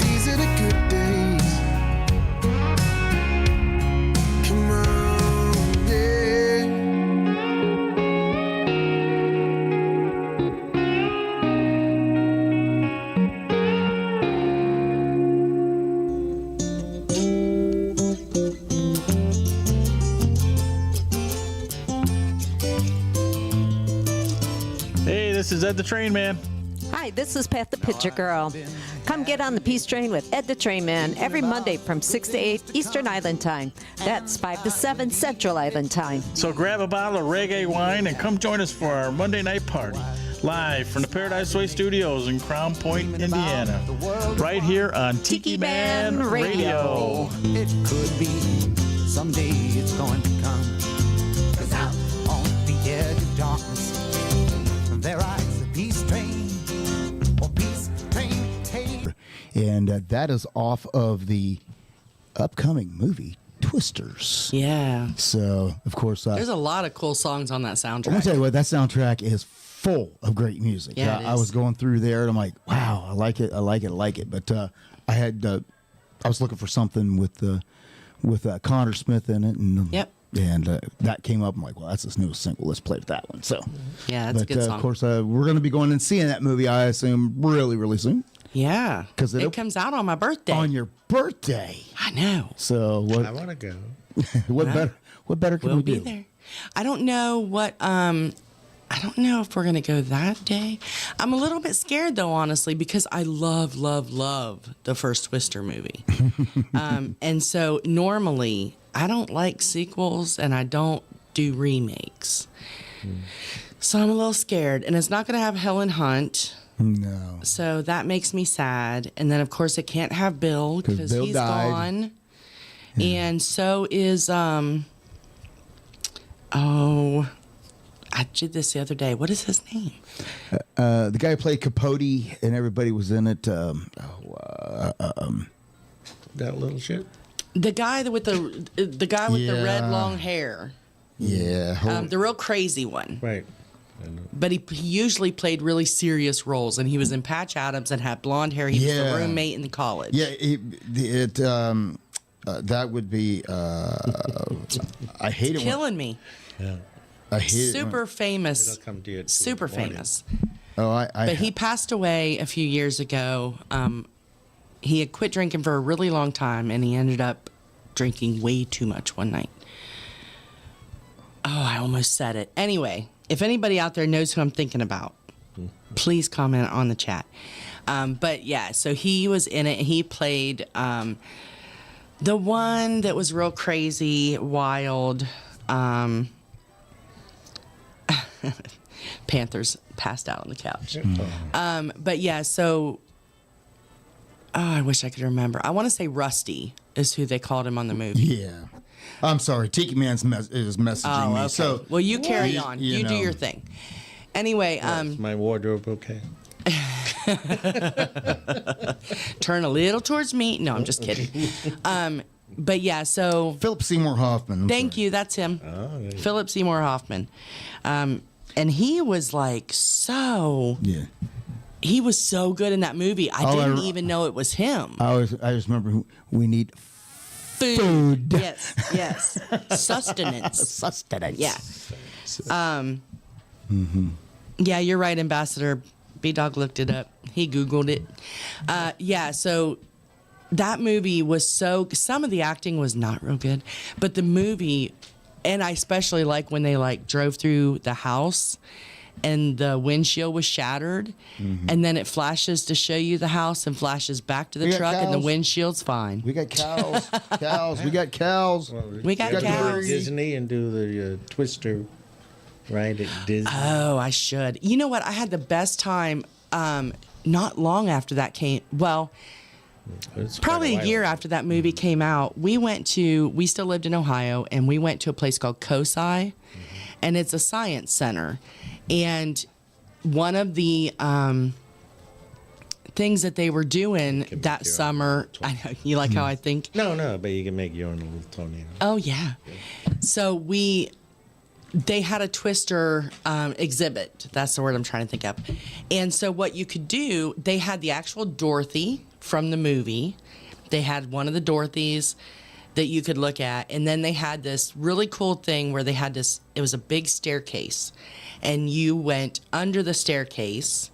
These are the good days. Come on, yeah. Hey, this is Ed the Train Man. Hi, this is Pat the Picture Girl. Come get on the Peace Train with Ed the Train Man every Monday from 6 to 8 Eastern Island Time. That's 5 to 7 Central Island Time. So grab a bottle of reggae wine and come join us for our Monday night party. Live from the Paradise Way Studios in Crown Point, Indiana. Right here on Tiki Man Radio. It could be someday it's going to come. 'Cause out on the edge of darkness, there rides the peace train. Oh, peace train, hey. And that is off of the upcoming movie Twisters. Yeah. So, of course, There's a lot of cool songs on that soundtrack. I'm gonna tell you what, that soundtrack is full of great music. Yeah, it I is. was going through there and I'm like, wow, I like it. But I was looking for something with Connor Smith in it, and Yep. And that came up. I'm like, well, that's his newest single. Let's play that one. So Yeah, that's a good song. Of course, we're going to be going and seeing that movie, I assume, really, really soon. Yeah. 'Cause it comes out on my birthday. On your birthday. I know. So what? I want to go. What better can We'll we be do? there. I don't know what I don't know if we're gonna go that day. I'm a little bit scared though, honestly, because I love the first Twister movie. And so normally I don't like sequels and I don't do remakes. So I'm a little scared. And it's not gonna have Helen Hunt. No. So that makes me sad. And then of course it can't have Bill because Bill he's died. gone. And so is I did this the other day. What is his name? The guy who played Capote and everybody was in it. That little shit. The guy with the guy with the red Yeah. long hair. Yeah. The real crazy one. Right. But he usually played really serious roles, and he was in Patch Adams and had blonde hair. He was Yeah. the roommate in college. Yeah, that would be. I hate it. Killing me. Yeah. I hate it. Super famous. It'll come to you at Super 2 in the morning. famous. Oh, But he passed away a few years ago. He had quit drinking for a really long time, and he ended up drinking way too much one night. Oh, I almost said it. Anyway, if anybody out there knows who I'm thinking about, please comment on the chat. But yeah, so he was in it. He played the one that was real crazy, wild. Panthers passed out on the couch. But yeah, so I wish I could remember. I want to say Rusty is who they called him on the movie. Yeah. I'm sorry. Tiki Man's is messaging me. Okay. So well, you carry on. You do know. your thing. Anyway, My wardrobe okay? turn a little towards me. No, I'm just kidding. But yeah, so Philip Seymour Hoffman. Thank you. That's him. Philip Seymour Hoffman. And he was like Yeah. he was so good in that movie. I Oh, didn't even know it was him. I just remember we need Food. Yes. Sustenance. Sustenance. Yeah. Yeah, you're right, Ambassador. B-Dawg looked it up. He Googled it. Yeah, so that movie was some of the acting was not real good, but the movie, and I especially like when they drove through the house and the windshield was shattered, and then it flashes to show you the house and flashes back to the We got truck and the cows. windshield's fine. We got cows. We got cows. We got Go to cows. Disney and do the Twister ride at Disney. Oh, I should. You know what? I had the best time not long after that came, well, probably a year after that movie came out, we still lived in Ohio, and we went to a place called COSI, and it's a science center. And one of the things that they were doing that summer, I know, you like how I think? No, but you can make your own little tornado. Oh, yeah. So they had a twister exhibit. That's the word I'm trying to think of. And so what you could do, they had the actual Dorothy from the movie. They had one of the Dorothys that you could look at. And then they had this really cool thing where they had this, it was a big staircase. And you went under the staircase,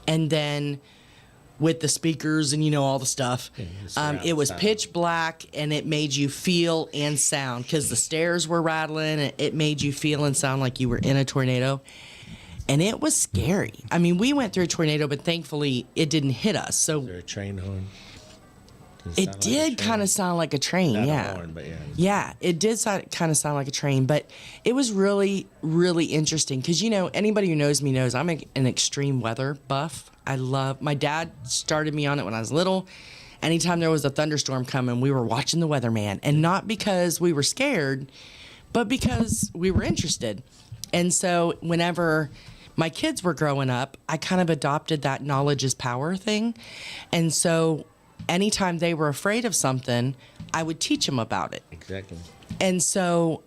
and then with the speakers and all the stuff, it was pitch black, and it made you feel and sound because the stairs were rattling, and it made you feel and sound like you were in a tornado. And it was scary. I mean, we went through a tornado, but thankfully it didn't hit us. So is there a train horn? It did kind of sound like a train, Not yeah. a horn, but yeah. Yeah, it did kind of sound like a train, but it was really, really interesting because, anybody who knows me knows I'm an extreme weather buff. My dad started me on it when I was little. Anytime there was a thunderstorm coming, we were watching the weatherman, and not because we were scared, but because we were interested. And so whenever my kids were growing up, I kind of adopted that knowledge is power thing. And so anytime they were afraid of something, I would teach them about it. Exactly. And so,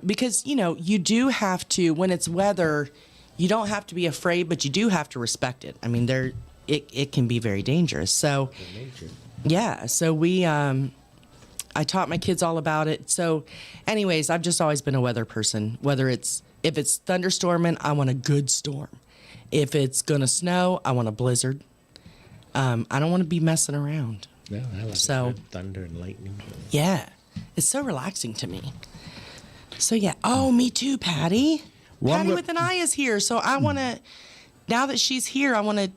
because, you do have to, when it's weather, you don't have to be afraid, but you do have to respect it. I mean, it can be very dangerous. So, yeah. So I taught my kids all about it. So anyways, I've just always been a weather person. If it's thunderstorming, I want a good storm. If it's going to snow, I want a blizzard. I don't want to be messing around. No, I like thunder and lightning. Yeah. It's so relaxing to me. So, yeah. Oh, me too, Patty. Patty with an I is here. So I want to, now that she's here, I want to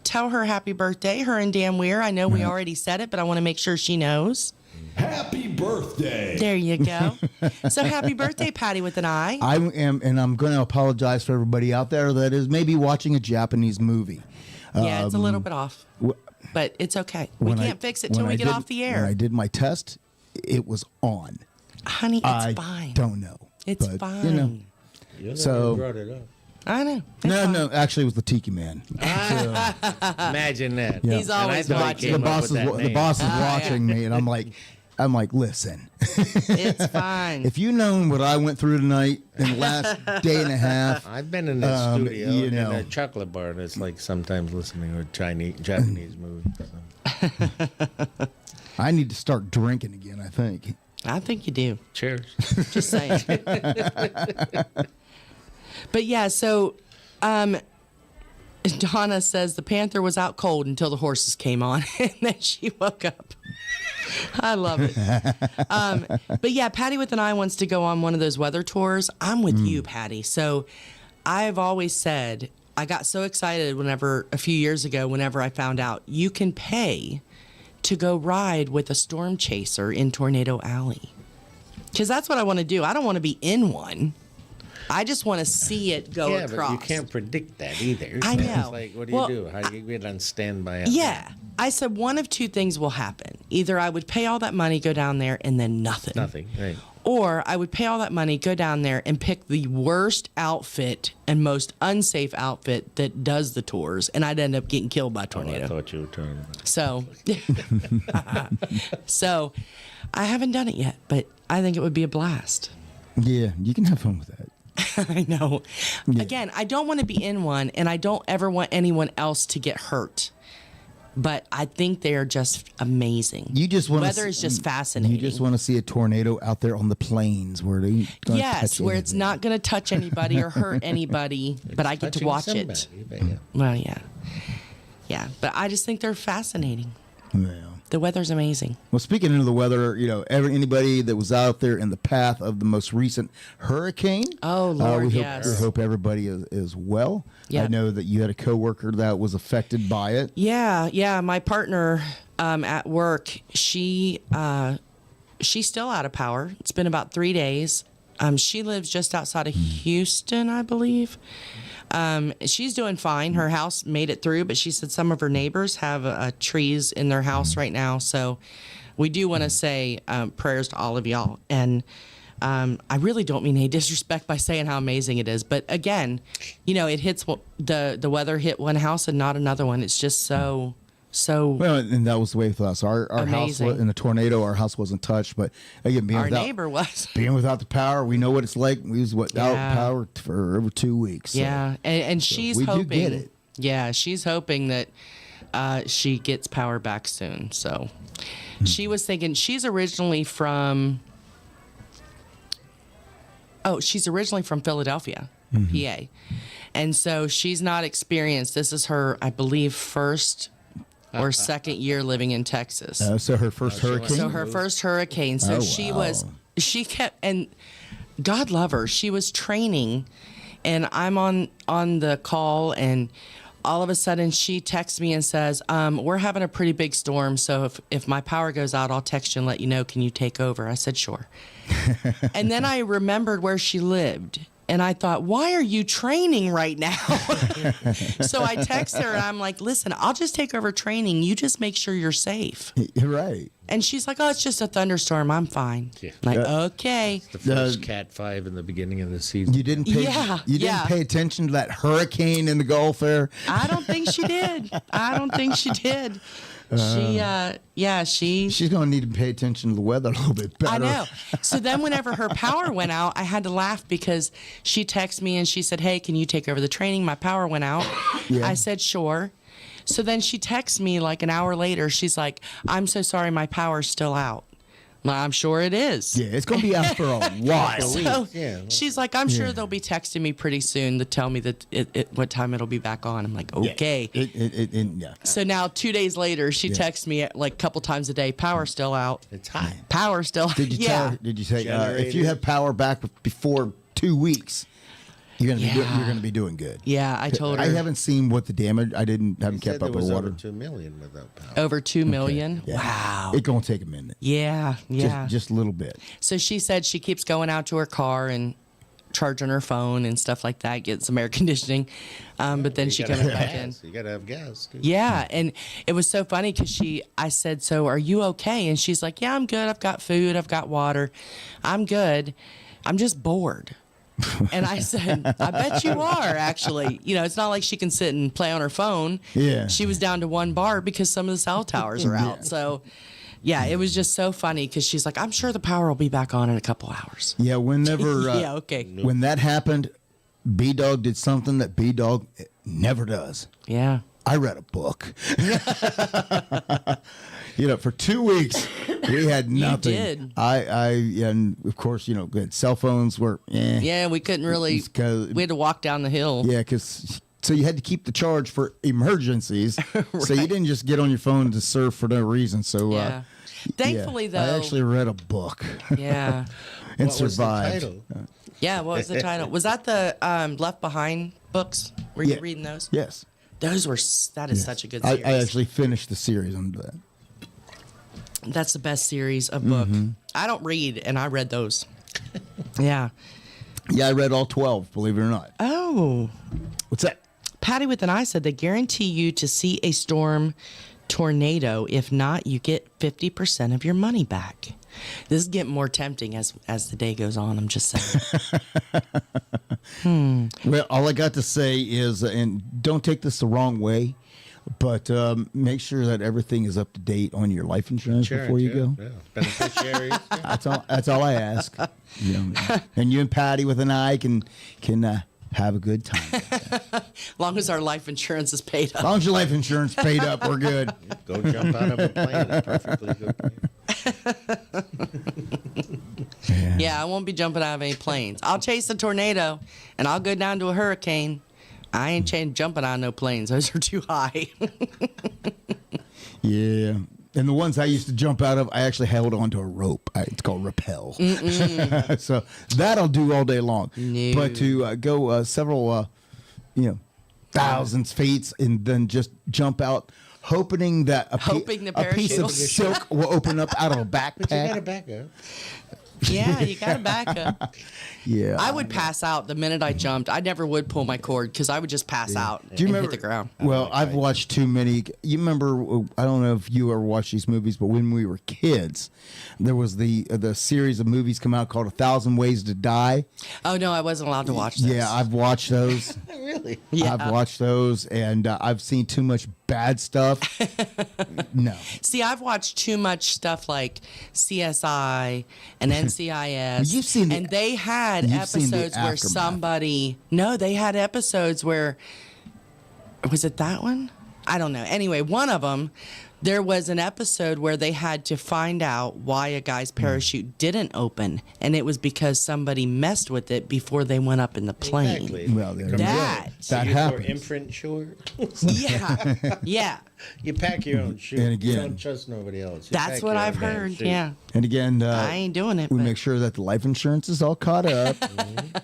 tell her happy birthday, her and Dan Weir. I know we already said it, but I want to make sure she knows. Happy birthday. There you go. So happy birthday, Patty with an I. I am, and I'm going to apologize for everybody out there that is maybe watching a Japanese movie. Yeah, it's a little bit off, but it's okay. We can't fix it till we get off the air. When I did my test, it was on. Honey, it's fine. I don't know. It's fine. You brought it up. I know. No, actually, it was the Tiki Man. Imagine that. Yeah. He's always watching. The boss is watching me, and I'm like, listen. It's fine. If you known what I went through tonight in the last day and a half. I've been in the studio in a chocolate bar, and it's like sometimes listening to a Japanese movie. So. I need to start drinking again, I think. I think you do. Cheers. Just saying. But yeah, so Donna says the panther was out cold until the horses came on, and then she woke up. I love it. But yeah, Patty with an I wants to go on one of those weather tours. I'm with you, Patty. So I've always said, I got so excited a few years ago, whenever I found out you can pay to go ride with a storm chaser in Tornado Alley. Because that's what I want to do. I don't want to be in one. I just want to see it go across. Yeah, but you can't predict that either. I know. It's like, what do you do? How do you get on standby? Yeah. I said one of two things will happen. Either I would pay all that money, go down there, and then nothing. Nothing, right. Or I would pay all that money, go down there, and pick the worst outfit and most unsafe outfit that does the tours, and I'd end up getting killed by a tornado. I thought you were turning. So, I haven't done it yet, but I think it would be a blast. Yeah, you can have fun with that. I know. Yeah. Again, I don't want to be in one, and I don't ever want anyone else to get hurt. But I think they are just amazing. Weather is just fascinating. You just want to see a tornado out there on the plains where they where it's not going to touch anybody or hurt anybody, but I get to watch it. Well, yeah. But I just think they're fascinating. Yeah. The weather's amazing. Well, speaking of the weather, anybody that was out there in the path of the most recent hurricane. Oh, Lord, we yes. hope everybody is well. Yep. I know that you had a coworker that was affected by it. Yeah. My partner at work, she's still out of power. It's been about 3 days. She lives just outside of Houston, I believe. She's doing fine. Her house made it through, but she said some of her neighbors have trees in their house right now. So we do want to say prayers to all of y'all. And I really don't mean any disrespect by saying how amazing it is. But again, it hits the weather hit one house and not another one. It's just so well, and that was the way with us. Our house in the tornado, our house wasn't touched, but again, our neighbor was being without the power. We know what it's like. We was without power for over 2 weeks. So. Yeah, and she's we hoping. Do get it. Yeah, she's hoping that she gets power back soon. So she was thinking she's originally from. Oh, she's originally from Philadelphia, PA, and so she's not experienced. This is her, I believe, first or second year living in Texas. So her first hurricane? So her first hurricane. So she kept, and God love her, she was training, and I'm on the call, and all of a sudden she texts me and says, we're having a pretty big storm, so if my power goes out, I'll text you and let you know, can you take over? I said, sure. And then I remembered where she lived. And I thought, why are you training right now? So I text her and I'm like, listen, I'll just take over training. You just make sure you're safe. You're right. And she's like, oh, it's just a thunderstorm. I'm fine. Yeah. Like, okay. It's the first Cat 5 in the beginning of the season. You didn't pay, you didn't pay attention to that hurricane in the Gulf there? I don't think she did. She's going to need to pay attention to the weather a little bit better. I know. So then whenever her power went out, I had to laugh because she texted me and she said, hey, can you take over the training? My power went out. Yeah. I said, sure. So then she texts me like an hour later. She's like, I'm so sorry, my power's still out. Well, I'm sure it is. Yeah, it's going to be out for a while. So she's like, I'm sure they'll be texting me pretty soon to tell me that what time it'll be back on. I'm like, okay. Yeah. So now 2 days later, she texts me like a couple times a day. Power's still out. It's high. Power's still. Did you tell? Did you say if you have power back before 2 weeks? You're gonna be doing good. Yeah, I told her. I haven't seen what the damage. Haven't kept up with water. Over 2 million without power. Over 2 million. Okay. Yeah. Wow. It's gonna take a minute. Yeah. Just a little bit. So she said she keeps going out to her car and charging her phone and stuff like that, get some air conditioning. But then she comes back in. You gotta have gas. Too. Yeah, and it was so funny because I said, so are you okay? And she's like, yeah, I'm good. I've got food. I've got water. I'm good. I'm just bored. And I said, I bet you are, actually. It's not like she can sit and play on her phone. Yeah. She was down to one bar because some of the cell towers are out. So, yeah, it was just so funny because she's like, I'm sure the power will be back on in a couple hours. Yeah, whenever okay. When that happened, B-Dawg did something that B-Dawg never does. Yeah. I read a book. For 2 weeks we had nothing. You did. And of course, cell phones were. Yeah, we couldn't really. We had to walk down the hill. Yeah, so you had to keep the charge for emergencies. Right. So you didn't just get on your phone to surf for no reason. So thankfully, though, I actually read a book. Yeah, and what survived. Was the title? Yeah, what was the title? Was that the Left Behind books? Were you reading those? Yes. That is such a good series. I actually finished the series under that. That's the best series of book. Mm-hmm. I don't read, and I read those. Yeah. Yeah, I read all 12, believe it or not. Oh. What's that? Patty with an I said they guarantee you to see a tornado. If not, you get 50% of your money back. This is getting more tempting as the day goes on, I'm just saying. Well, all I got to say is, and don't take this the wrong way, but make sure that everything is up to date on your life insurance before you go. Yeah. Beneficiaries. That's all I ask. And you and Patty with an I can have a good time. As long as our life insurance is paid up. As long as your life insurance paid up, we're good. Go jump out of a plane. A perfectly good plane. Yeah, I won't be jumping out of any planes. I'll chase a tornado, and I'll go down to a hurricane. I ain't jumping out of no planes. Those are too high. Yeah. And the ones I used to jump out of, I actually held onto a rope. It's called rappel. So that'll do all day long. No. But to go several, thousands feet and then just jump out, hoping that a piece of silk will open up out of a backpack. But you got to back up. Yeah, you got to back up. Yeah. I would pass out the minute I jumped. I never would pull my cord because I would just pass out Do you and remember hit the ground. Well, I've watched too many. You remember? I don't know if you ever watched these movies, but when we were kids, there was the series of movies come out called 1,000 Ways to Die. Oh no, I wasn't allowed to watch those. Yeah, I've watched those. Really? Yeah. I've watched those, and I've seen too much bad stuff. No. See, I've watched too much stuff like CSI and NCIS. You've seen and they had you've seen the episodes where aftermath. somebody. No, they had episodes where. Was it that one? I don't know. Anyway, one of them, there was an episode where they had to find out why a guy's parachute didn't open, and it was because somebody messed with it before they went up in the plane. Exactly. Well, That happens. Imprint sure. Yeah, yeah. You pack your own shoe. And again- You don't trust nobody else. You That's pack what your I've own damn heard. shoe. Yeah. And again, I ain't doing it. we but- make sure that the life insurance is all caught up,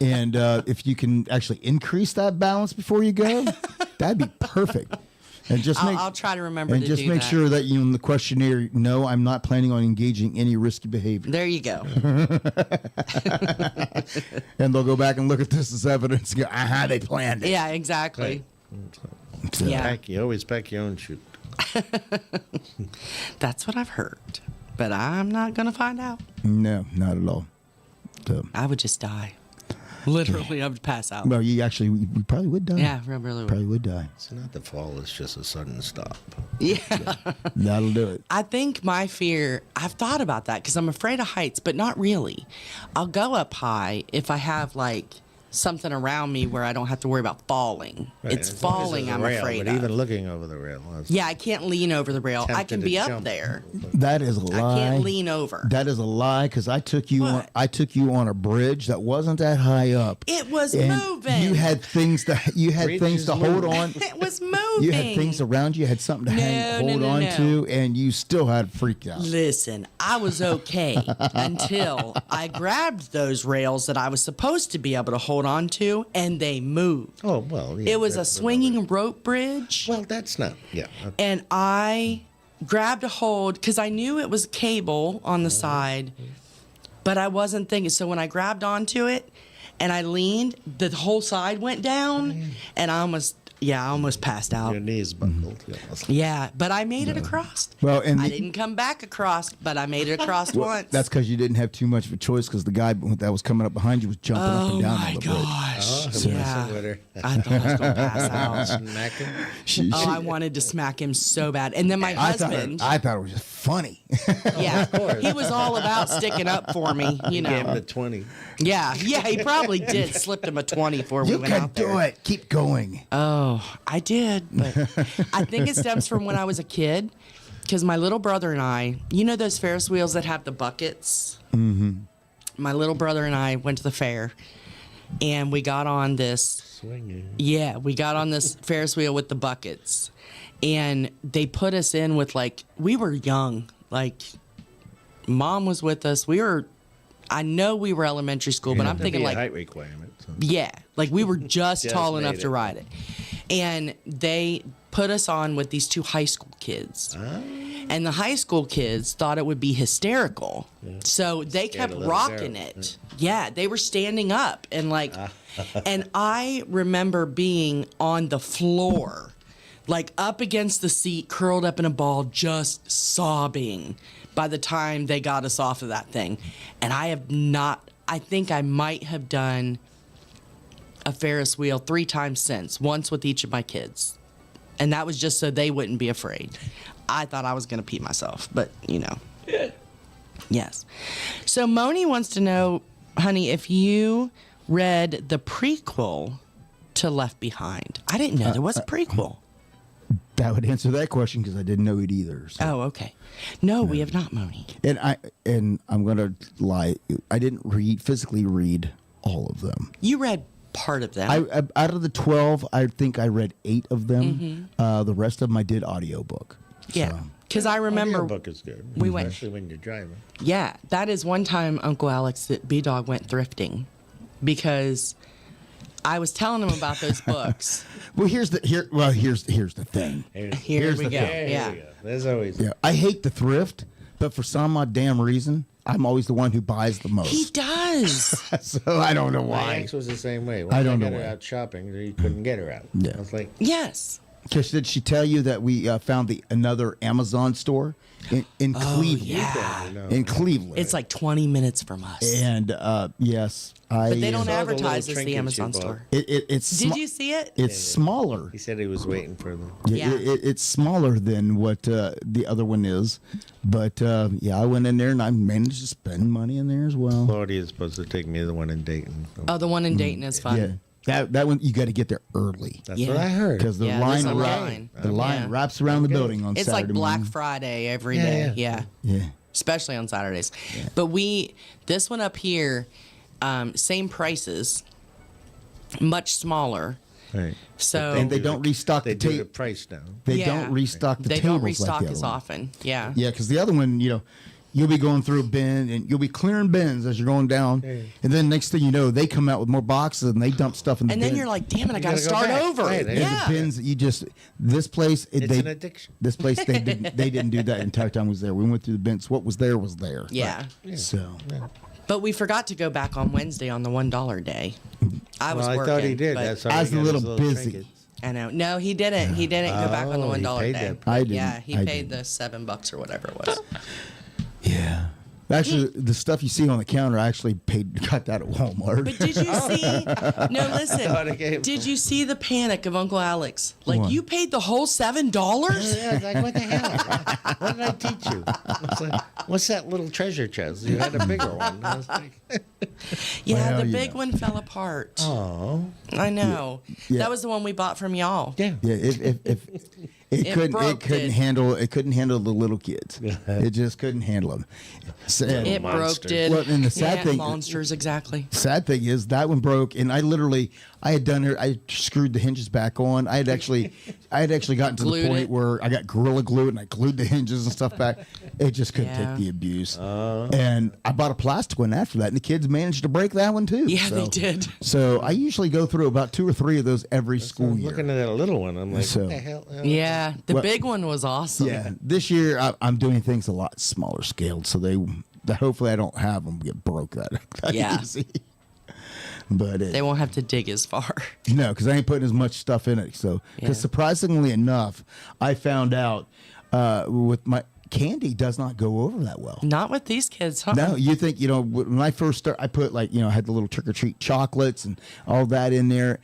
and if you can actually increase that balance before you go, that'd be perfect. And just I'll try to remember and to just do make that. sure that you in the questionnaire. No, I'm not planning on engaging any risky behavior. There you go. And they'll go back and look at this as evidence. And go, aha, they planned it. Yeah, exactly. Yeah. You always pack your own shoe. That's what I've heard. But I'm not going to find out. No, not at all. So, I would just die. Literally, I would pass out. well, you actually, we probably would die. Yeah, I really would. Probably would die. It's not the fall. It's just a sudden stop. Yeah. That'll do it. I think my fear, I've thought about that because I'm afraid of heights, but not really. I'll go up high if I have like something around me where I don't have to worry about falling. Right, It's as long as falling there's a I'm rail, afraid but of. even looking over the rail. Yeah, I can't lean over the rail. I Tempted can to be up jump. there. That is a lie. I can't lean over. That is a lie because I took you on. What? I took you on a bridge that wasn't that high up. It was And moving. You had things to Bridges hold move. on. It was moving. You had things around you. You had something to hold on to, and you still had freaked out. Listen, I was okay until I grabbed those rails that I was supposed to be able to hold on to, and they moved. Oh, well. Yeah, It was a that's swinging rope bridge, Well, that's not. Yeah. Okay. and I grabbed a hold because I knew it was cable on the side, but I wasn't thinking. So when I grabbed onto it and I leaned, the whole side went down, and I almost passed out. Your knees buckled. Yeah, but I made it across. Well, and I didn't come back across, but I made it across once. That's because you didn't have too much of a choice because the guy that was coming up behind you was jumping up and down on the bridge. Gosh. Yeah. I thought I was going to pass out. Smack him. I wanted to smack him so bad. And then my husband, I thought it was just funny. yeah, he was all about sticking up for me, you Gave him know. the 20. Yeah, he probably did. Slipped him a 20 before we You went can out there. do it. Keep going. Oh, I did. But I think it stems from when I was a kid because my little brother and I, you know those Ferris wheels that have the buckets? Mm-hmm. My little brother and I went to the fair and we got on this. Swinging. Yeah, we got on this Ferris wheel with the buckets. And they put us in with we were young. Mom was with us. I know we were elementary school, but I'm There'd thinking be a height requirement. So. yeah, we were just Just tall made enough it. to ride it. And they put us on with these two high school kids. And the high school kids thought it would be hysterical. So they Scared kept a little rocking girl. it. Yeah, they were standing up and and I remember being on the floor, up against the seat, curled up in a ball, just sobbing by the time they got us off of that thing. And I think I might have done a Ferris wheel 3 times since, once with each of my kids. And that was just so they wouldn't be afraid. I thought I was going to pee myself, but Yes. So Moni wants to know, honey, if you read the prequel to Left Behind. I didn't know there was a prequel. That would answer that question because I didn't know it either. So. Oh, okay. No, we have not, Moni. And I'm gonna lie. I didn't physically read all of them. You read part of them. I out of the 12, I think I read 8 of them. The rest of them I did audiobook. Yeah. Because I remember book is good. we went. Especially when you're driving. Yeah, that is one time Uncle Alex that B-Dawg went thrifting because I was telling him about those books. Well, here's the thing. Here we the go. thing. Yeah. There's always. Yeah, I hate the thrift but for some odd damn reason, I'm always the one who buys the most. He does. So I don't know My why. ex was the same way. When I don't know got her why. out shopping, you couldn't get her out. Yeah. I was like, Yes. Because did she tell you that we found another Amazon store in Cleveland? Yeah. In Cleveland. It's like 20 minutes from us. And yes, But they don't Saw the advertise little as the trinkets you Amazon bought. store. It's Did you see it? It's smaller. he said he was waiting for them. Yeah. It's smaller than what the other one is. But yeah, I went in there and I managed to spend money in there as well. Claudia is supposed to take me to the one in Dayton. Oh, the one in Dayton is fun. Yeah. That one you got to get there early. That's what I heard. Because the there's line a wraps line. the line wraps around the building on It's Saturday like Black morning. Friday every day. Yeah. Especially on Saturdays. But this one up here, same prices, much smaller. Right. So And they don't restock They the do the table. price down. They don't restock the They tables don't restock like the as other one. often. Yeah. Yeah, because the other one, you'll be going through a bin and you'll be clearing bins as you're going down, and then next thing you know, they come out with more boxes and they dump stuff in the And bin. then you're like, damn it, I got to gotta go start back. over. Right, And the bins that you just this place It's an addiction. This place they didn't do that the entire time I was there. We went through the bins. What was there was there. Yeah. So But we forgot to go back on Wednesday on the $1 day. I was Well, I working. thought he did. but- That's how I was he a got his little busy. trinkets. I know. No, he didn't. He didn't go back on the Oh, he $1 paid day. that. I didn't. Yeah, he I paid didn't. the $7 or whatever it was. yeah. Actually, the stuff you see on the counter, I actually got that at Walmart. But did you see? No, Thought it listen. came Did you see the panic of Uncle Alex? Like, What? you paid the whole $7? Yeah, it's like, what the hell? What did I teach you? It's like, what's that little treasure chest? You had a bigger one. I was like, Yeah, Well, the you big know. one fell apart. oh. I know. Yeah. That was the one we bought from y'all. Yeah. Yeah, if it broke, couldn't did. handle the little kids. It just couldn't handle them. Sad. It broke, monsters. did. Well, and the sad Yeah, thing- monsters, exactly. Sad thing is that one broke, and I had done it. I screwed the hinges back on. I had actually gotten to Glued the point it? where I got Gorilla Glue and I glued the hinges and stuff back. It just couldn't Yeah. take the abuse. And I bought a plastic one after that, and the kids managed to break that one too. Yeah, So- they did. So I usually go through about 2 or 3 of those every school year. Looking at that little one, I'm like, So- what the hell? Yeah, the Well- big one was awesome. Yeah, this year I'm doing things a lot smaller scaled, so that hopefully I don't have them get broke that Yeah. easy. But They won't have to dig as far. no, because I ain't putting as much stuff in it. So, because Yeah. surprisingly enough, I found out with my candy does not go over that well. Not with these kids, huh? No, you think when I first started, I put I had the little trick or treat chocolates and all that in there,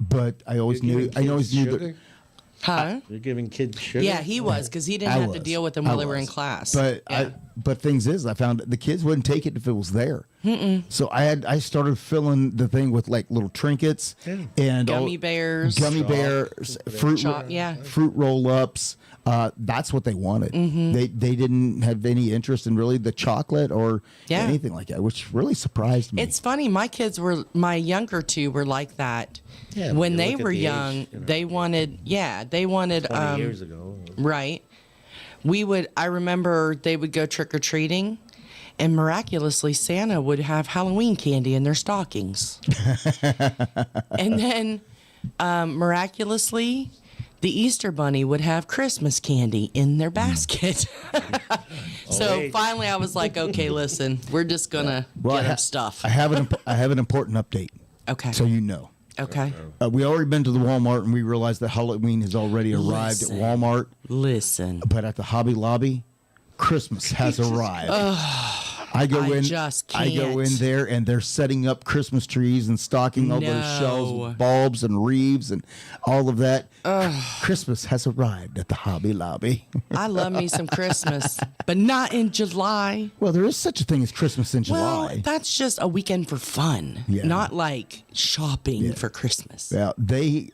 but I always You're knew giving kids that. sugar? Huh? You're giving kids sugar? Yeah, he was, because he didn't I have to was. deal with them I while they were in was. class. But yeah. but things is, I found the kids wouldn't take it if it was there. So I started filling the thing with like little trinkets and Gummy bears. fruit roll ups. That's what they wanted. Mm-hmm. They didn't have any interest in really the chocolate or Yeah. anything like that, which really surprised me. It's funny. My younger two were like that. Yeah, when you they look at were the age, young, they wanted 20 years ago. Right. I remember they would go trick or treating, and miraculously Santa would have Halloween candy in their stockings. And then miraculously the Easter Bunny would have Christmas candy in their basket. So wait. finally I was like, okay, listen, we're just going to get them stuff. I have an important update. Okay. So you know. Okay. We already been to the Walmart and we realized that Halloween has already arrived Listen. at Walmart. Listen. But at the Hobby Lobby, Christmas has arrived. I go in there and they're setting up Christmas trees and stocking all those shelves with bulbs and wreaths and all of that. Christmas has arrived at the Hobby Lobby. I love me some Christmas, but not in July. Well, there is such a thing as Christmas in Well, July. that's just a weekend for fun, Yeah. not like shopping for Christmas. Yeah, they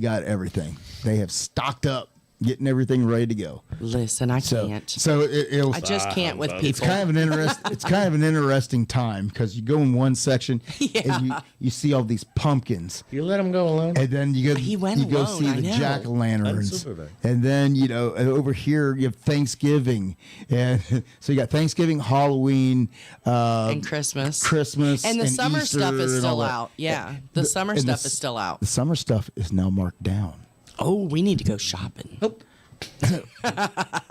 got everything. They have stocked up, getting everything ready to go. Listen, I can't. So it'll, I just can't with people. It's kind of an interesting time because you go in one section and you see all these pumpkins. You let him go alone? And then you go alone, see I the know. jack-o'-lanterns. Unsupervised. And then, over here you have Thanksgiving. And so you got Thanksgiving, Halloween, and Christmas. And the summer Easter stuff is and still all that. out. Yeah. The summer and stuff is still out. The summer stuff is now marked down. Oh, we need to go shopping.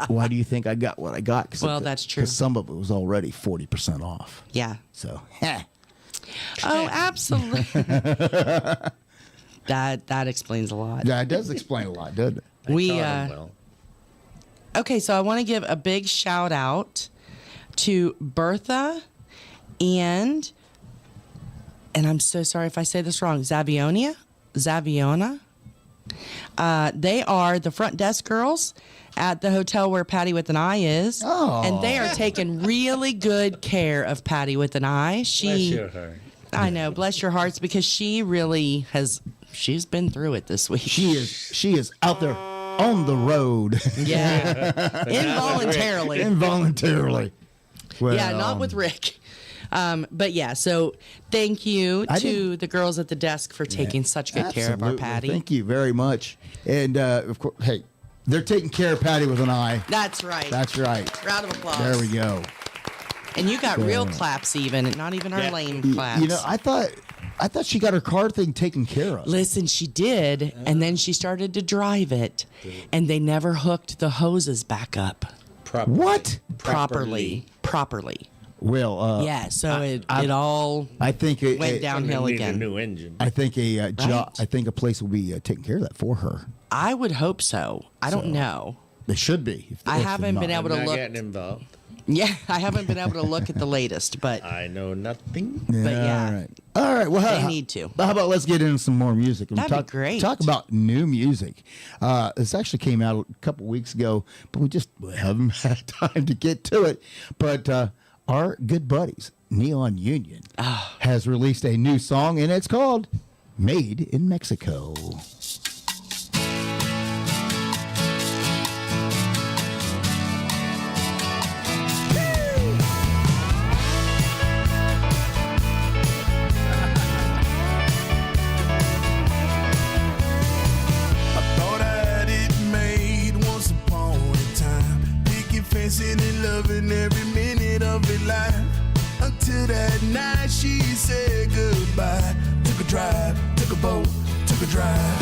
Why do you think I got what I got? Well, that's true. Because some of it was already 40% off. Yeah. So, Oh, absolutely. That explains a lot. Yeah, it does explain a lot, doesn't it? Okay, so I want to give a big shout out to Bertha and I'm so sorry if I say this wrong, Zaviona. They are the front desk girls at the hotel where Patty with an I is. Oh. And they are taking really good care of Patty with an I. Bless your heart. I know, bless your hearts, because she really she's been through it this week. She is out there on the road. Yeah. Involuntarily. Involuntarily. Well, yeah, not with Rick. But yeah, so thank you to the girls at the desk for taking such good care of our Patty. Thank you very much. And of course, hey, they're taking care of Patty with an I. That's right. That's right. Round of applause. There we go. And you got real claps even, not even our lame claps. You know, I thought she got her car thing taken care of. Listen, she did, and then she started to drive it, and they never hooked the hoses back up. What? Properly. Well, yeah, so it all I think went downhill again. A new engine. I think a place will be taking care of that for her. I would hope so. I don't know. They should be. I haven't been able to look. Getting involved. Yeah, I haven't been able to look at the latest, but I know nothing. But yeah. All right. Well, they need to. How about let's get into some more music? And That'd be great. Talk about new music. This actually came out a couple weeks ago, but we just haven't had time to get to it. But our good buddies, Neon Union, has released a new song, and it's called "Made in Mexico." And loving every minute of her life until that night she said goodbye. Took a drive, took a boat, took a drive.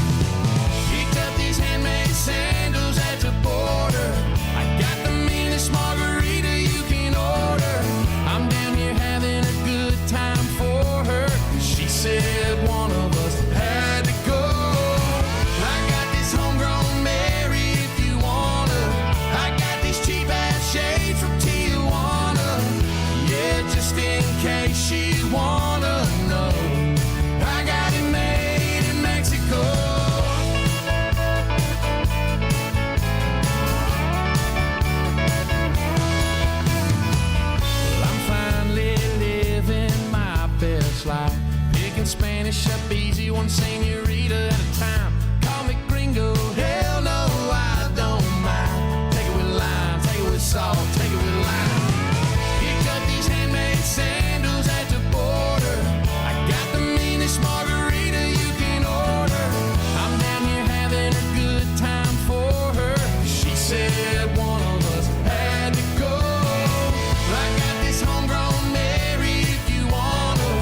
Picked up these handmade sandals at the border. I got the meanest margarita you can order. I'm down here having a good time for her. She said one of us had to go. I got this homegrown Mary if you wanna. I got these cheap shades from Tijuana, yeah, just in case she wanna know. I got it made in Mexico. Well, I'm finally living my best life, picking Spanish up easy, one senorita at a time. Call me gringo, hell no, I don't mind. Take it with lime, take it with salt, take it with lime. Picked up these handmade sandals at the border. I got the meanest margarita you can order. I'm down here having a good time for her. She said one of us had to go. I got this homegrown Mary if you wanna.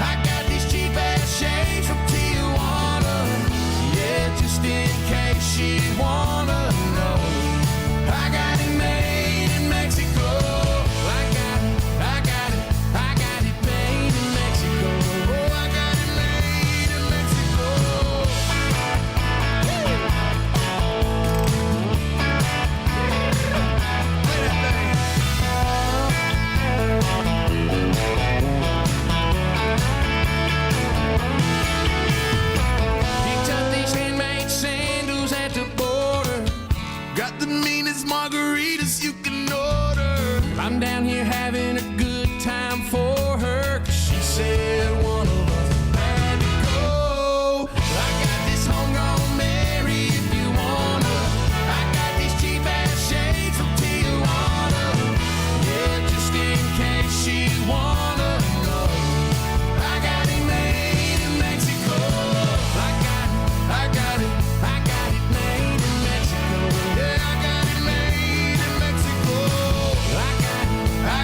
I got these cheap ass shades from Tijuana, yeah, just in case she wanna know. I got it made in Mexico. I got it made in Mexico. Oh, I got it made in Mexico. Picked up these handmade sandals at the border. Got the meanest margaritas you can order. I'm down here having a good time for her. 'Cause she said one of us had to go. I got this homegrown Mary if you wanna. I got these cheap ass shades from Tijuana, yeah, just in case she wanna know. I got it made in Mexico. I got it made in Mexico. Yeah, I got it made in Mexico. I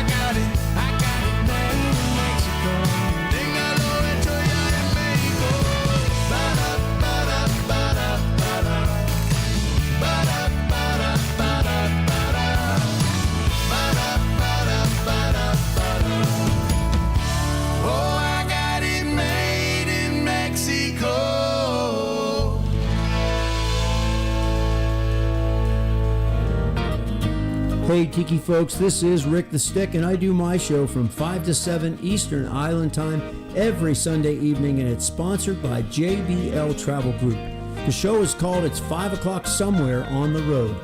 Hey Tiki folks, this is Rick the Stick, and I do my show from 5 to 7 Eastern Island Time every Sunday evening, and it's sponsored by JBL Travel Group. The show is called It's 5 O'Clock Somewhere on the Road.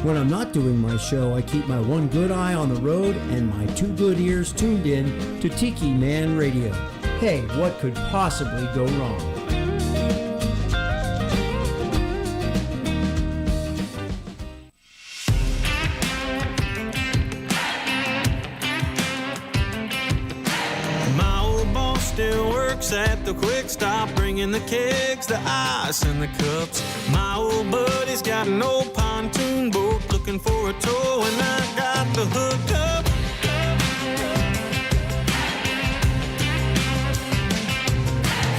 When I'm not doing my show, I keep my one good eye on the road and my two good ears tuned in to Tiki Man Radio. Hey, what could possibly go wrong? Still works at the quick stop, bringing the kegs, the ice, and the cups. My old buddy's got an old pontoon boat looking for a tow, and I got the hook up.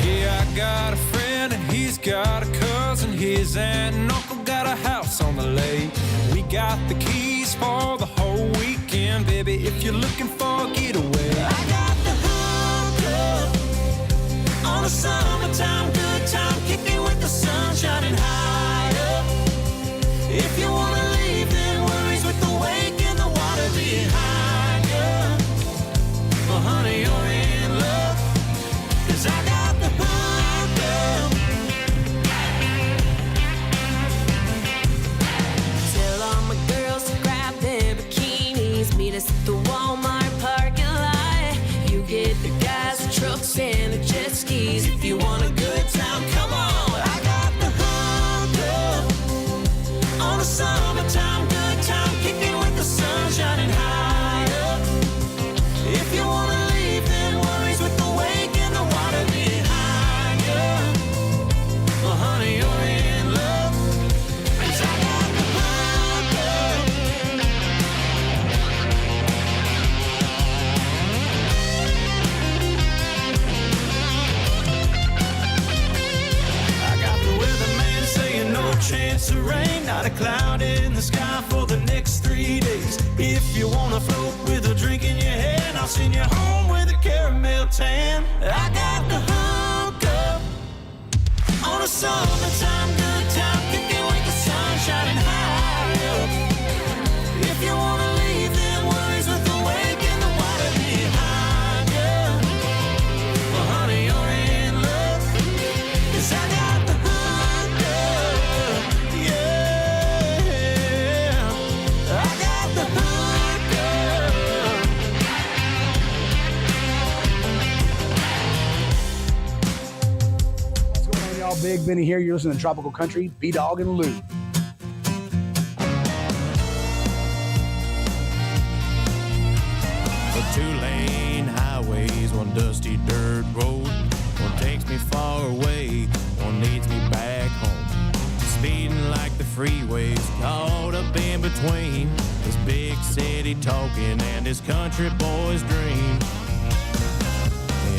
Yeah, I got a friend and he's got a cousin. His aunt and uncle got a house on the lake. We got the keys for the whole weekend, baby, if you're looking for a getaway. I got on a summertime good time, kicking with the sun shining high up. If you wanna leave, then worries with the wake and the water behind you. Well, honey, you're in love, 'cause I got the hook up. Tell all my girls to grab their bikinis, meet us at the Walmart parking lot. You get the guys with trucks and the jet skis. If you want a good time, come on. I got the hook up. On a summertime good time, kicking with the sun shining high up. If you wanna leave, then worries with the wake and the water behind you. Well, honey, you're in love, 'cause I got the hook up. No chance of rain, not a cloud in the sky for the next 3 days. If you wanna float with a drink in your hand, I'll send you home with a caramel tan. I got the hook up. On a summertime good time, kicking with the sun shining high up. If you wanna leave, then worries with the wake and the water behind you. Well, honey, you're in love, 'cause I got the hook up. Big Benny here. You're listening to Tropical Country, B-Dawg and Lou. The 2-lane highways, one dusty dirt road. One takes me far away, one leads me back home. Speeding like the freeways, caught up in between this big city talking and this country boy's dream.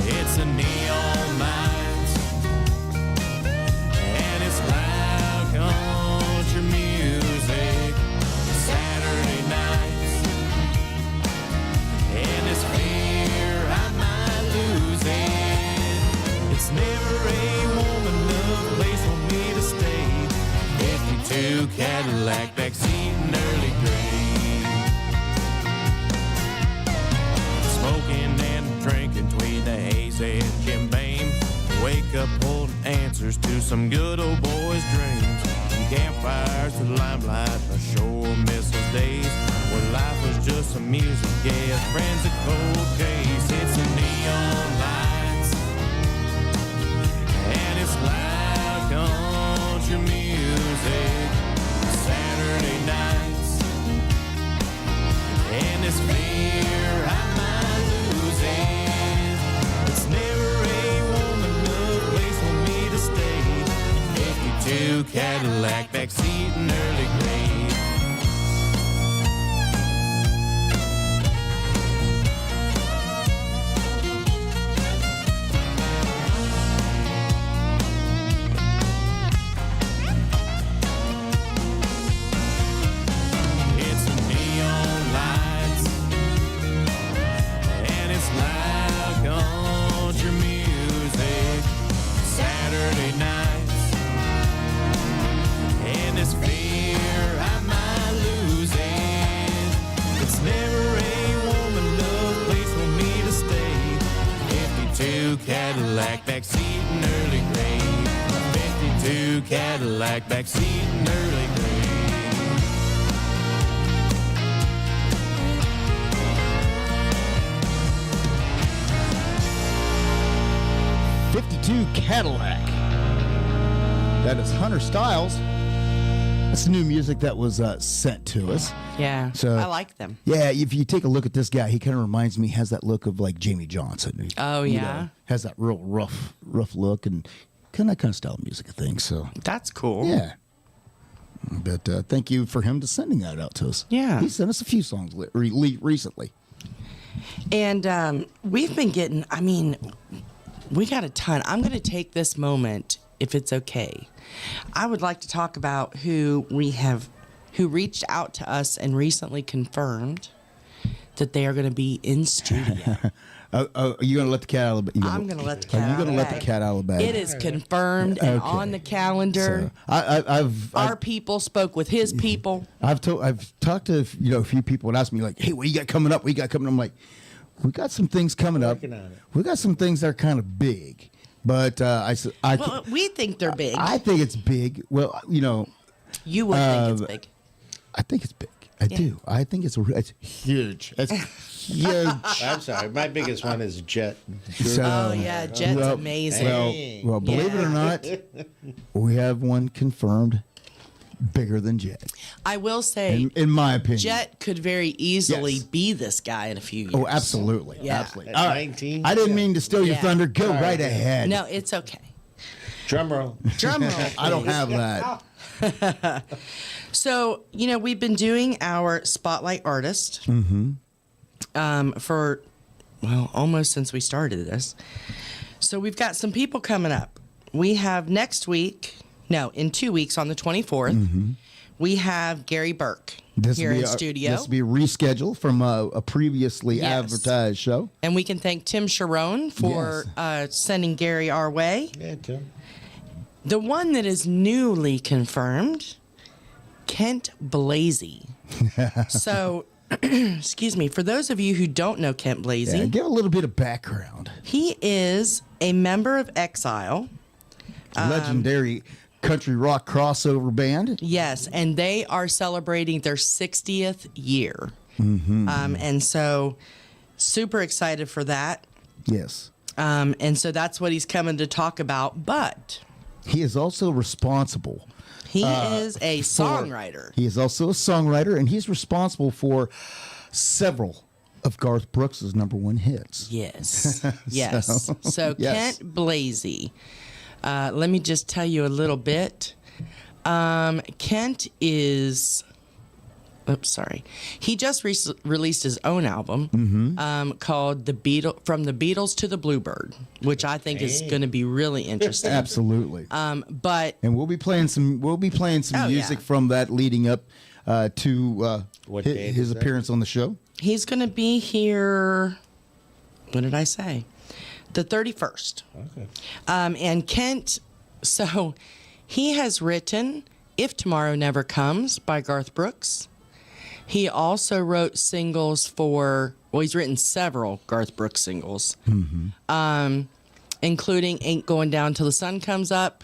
It's a neon lights, and it's loud country music. Saturday nights, and this fear I might lose it. It's never a warm enough place for me to stay. 52 Cadillac, backseat and early grade. Smoking and drinking between the haze and Jim Beam. Wake up holding answers to some good old boys' dreams. From campfires to limelight, I sure miss those days when life was just some music, yeah, friends a cold case. It's a neon lights, and it's loud country music. Saturday nights, and this fear I might lose it. It's never a warm enough place for me to stay. 52 Cadillac, backseat and early grade. Saturday nights, and this fear Cadillac, backseat in early grade. A 52 Cadillac, backseat in early grade. 52 Cadillac. That is Hunter Styles. That's the new music that was sent to us. Yeah, so I like them. Yeah, if you take a look at this guy, he kind of reminds me, has that look of like Jamie Johnson. Oh, You yeah? know, has that real rough look and kind of style of music, I think. So That's cool. yeah. But thank you for him to sending that out to us. Yeah. He sent us a few songs recently. And we've been getting, I mean, we got a ton. I'm going to take this moment, if it's okay. I would like to talk about who reached out to us and recently confirmed that they are going to be in studio. Are you going to let the cat out of the bag? I'm going to let the cat out of the bag. Are you going to let the cat out of the bag? It is confirmed and on the calendar. So, Our people spoke with his people. I've talked to a few people and asked me like, hey, what you got coming up? What you got coming up? I'm like, we got some things coming up. We got some things that are kind of big, but We think they're big. I think it's big. Well, You would think it's big. I think it's big. I do. I think it's huge. It's huge. I'm sorry. My biggest one is Jet. Oh, yeah. Jet's amazing. Well, believe it or not, we have one confirmed bigger than Jet. I will say, in my opinion, Jet could very easily be this guy in a few years. Oh, absolutely. Yeah. Absolutely. All right. I didn't mean to steal your thunder. Go right ahead. No, it's okay. Drum roll. Drum roll. I don't have that. So, we've been doing our Spotlight Artist for, almost since we started this. So we've got some people coming up. We have in 2 weeks on the 24th, we have Gary Burke here in studio. This will be rescheduled from a previously advertised show. And we can thank Tim Sharon for sending Gary our way. Yeah, Tim. The one that is newly confirmed, Kent Blasey. So, excuse me, for those of you who don't know Kent Blasey, give a little bit of background. He is a member of Exile. Legendary country rock crossover band. Yes, and they are celebrating their 60th year. And so, super excited for that. Yes. And so that's what he's coming to talk about. But he is also responsible. He is a songwriter. He is also a songwriter, and he's responsible for several of Garth Brooks' #1 hits. Yes. Yes. So Kent Blasey. Let me just tell you a little bit. Kent is... Oops, sorry. He just released his own album called From the Beatles to the Bluebird, which I think is going to be really interesting. Absolutely. And we'll be playing some music from that leading up to his appearance on the show. He's going to be here. What did I say? The 31st. Okay. And Kent, so he has written If Tomorrow Never Comes by Garth Brooks. He also wrote singles he's written several Garth Brooks singles, including Ain't Going Down Till the Sun Comes Up,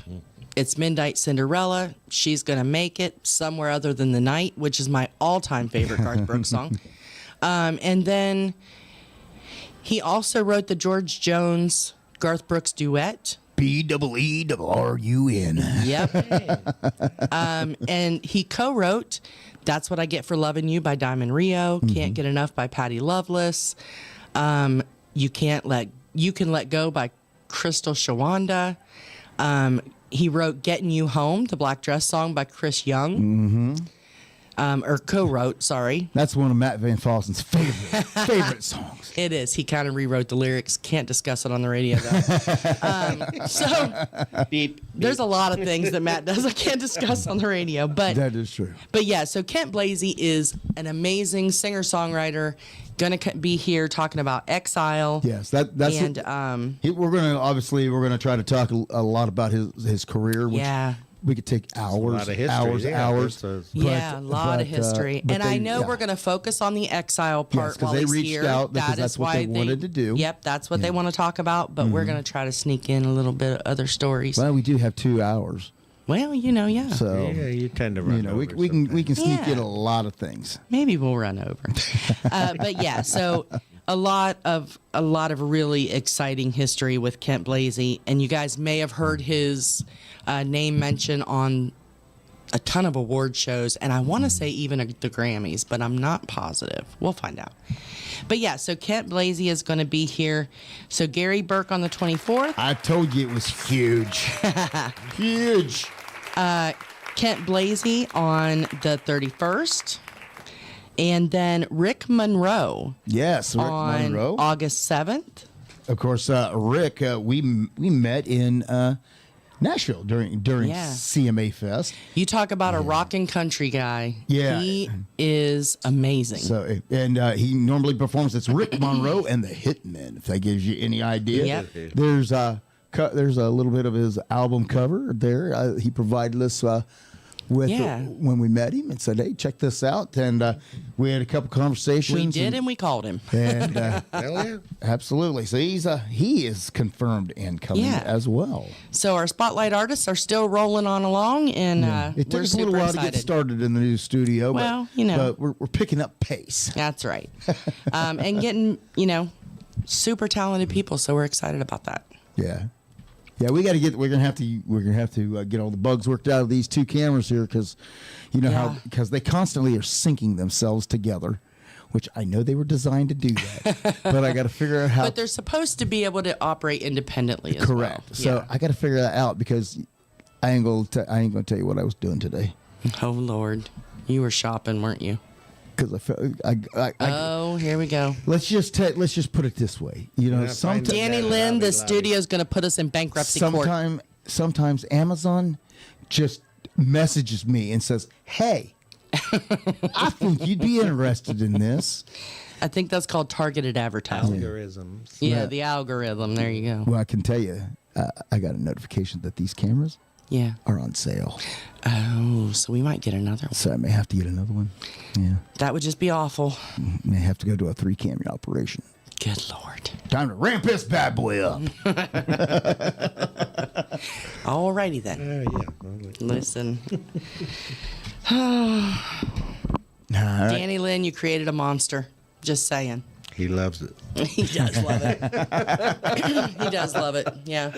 It's Midnight Cinderella, She's Gonna Make It, Somewhere Other Than the Night, which is my all-time favorite Garth Brooks song. And then he also wrote the George Jones Garth Brooks duet. B-E-E-R-U-N. Yep. And he co-wrote That's What I Get for Loving You by Diamond Rio, Can't Get Enough by Patti Loveless, You Can Let Go by Crystal Shawanda. He wrote Getting You Home, the Black Dress song by Chris Young. Or co-wrote, sorry. That's one of Matt Van Fossen's favorite songs. It is. He kind of rewrote the lyrics. Can't discuss it on the radio, though. So there's a lot of things that Matt does I can't discuss on the radio. But that is true. But yeah, so Kent Blasey is an amazing singer-songwriter. Going to be here talking about Exile. Yes, that's and we're going to try to talk a lot about his career. Which, we could take hours, a lot of history, hours. A lot of history. And I know we're going to focus on the exile part while they he's reached here. out because that's what they wanted to do. Yep, that's what they want to talk about. But we're going to try to sneak in a little bit of other stories. Well, we do have 2 hours. Well, So you tend to run over we can sneak in a lot of things. Maybe we'll run over. But yeah, so a lot of really exciting history with Kent Blasey, and you guys may have heard his name mentioned on a ton of award shows, and I want to say even the Grammys, but I'm not positive. We'll find out. But yeah, so Kent Blasey is going to be here. So Gary Burke on the 24th. I told you it was huge. Huge. Kent Blasey on the 31st. And then Rick Monroe. Yes, Rick on Monroe. August 7th. Of course, Rick, we met in Nashville during CMA Fest. You talk about a rockin' country guy. Yeah. He is amazing. So, and he normally performs. It's Rick Monroe and the Hitmen, if that gives you any idea. Yep. There's a little bit of his album cover there. He provided us with when we met him and said, "Hey, check this out." And we had a couple conversations. We did, and we called him. And absolutely. So he is confirmed and coming as well. So our spotlight artists are still rolling on along, and it took we're us a little super while excited. to get started in the new studio. Well, but we're picking up pace. That's right, and getting super talented people. So we're excited about that. Yeah. Yeah, we're gonna have to get all the bugs worked out of these 2 cameras here because because they constantly are syncing themselves together, which I know they were designed to do that, but I got to figure out how. But they're supposed to be able to operate independently as correct. well. So I got to figure that out because I ain't gonna tell you what I was doing today. Oh Lord, you were shopping, weren't you? Because I felt here we go. Let's just put it this way. Danny Lynn, the studio's going to put us in bankruptcy court. Sometimes Amazon just messages me and says, "Hey, I think you'd be interested in this." I think that's called targeted advertising. Algorithms. Yeah, the algorithm. There you go. Well, I can tell you, I got a notification that these cameras are on sale. Oh, so we might get another one. So I may have to get another one. Yeah. That would just be awful. May have to go to a 3-camera operation. Good Lord. Time to ramp this bad boy up. Alrighty then. Listen. Danny Lynn, you created a monster. Just saying. He loves it. He does love it. He does love it. Yeah.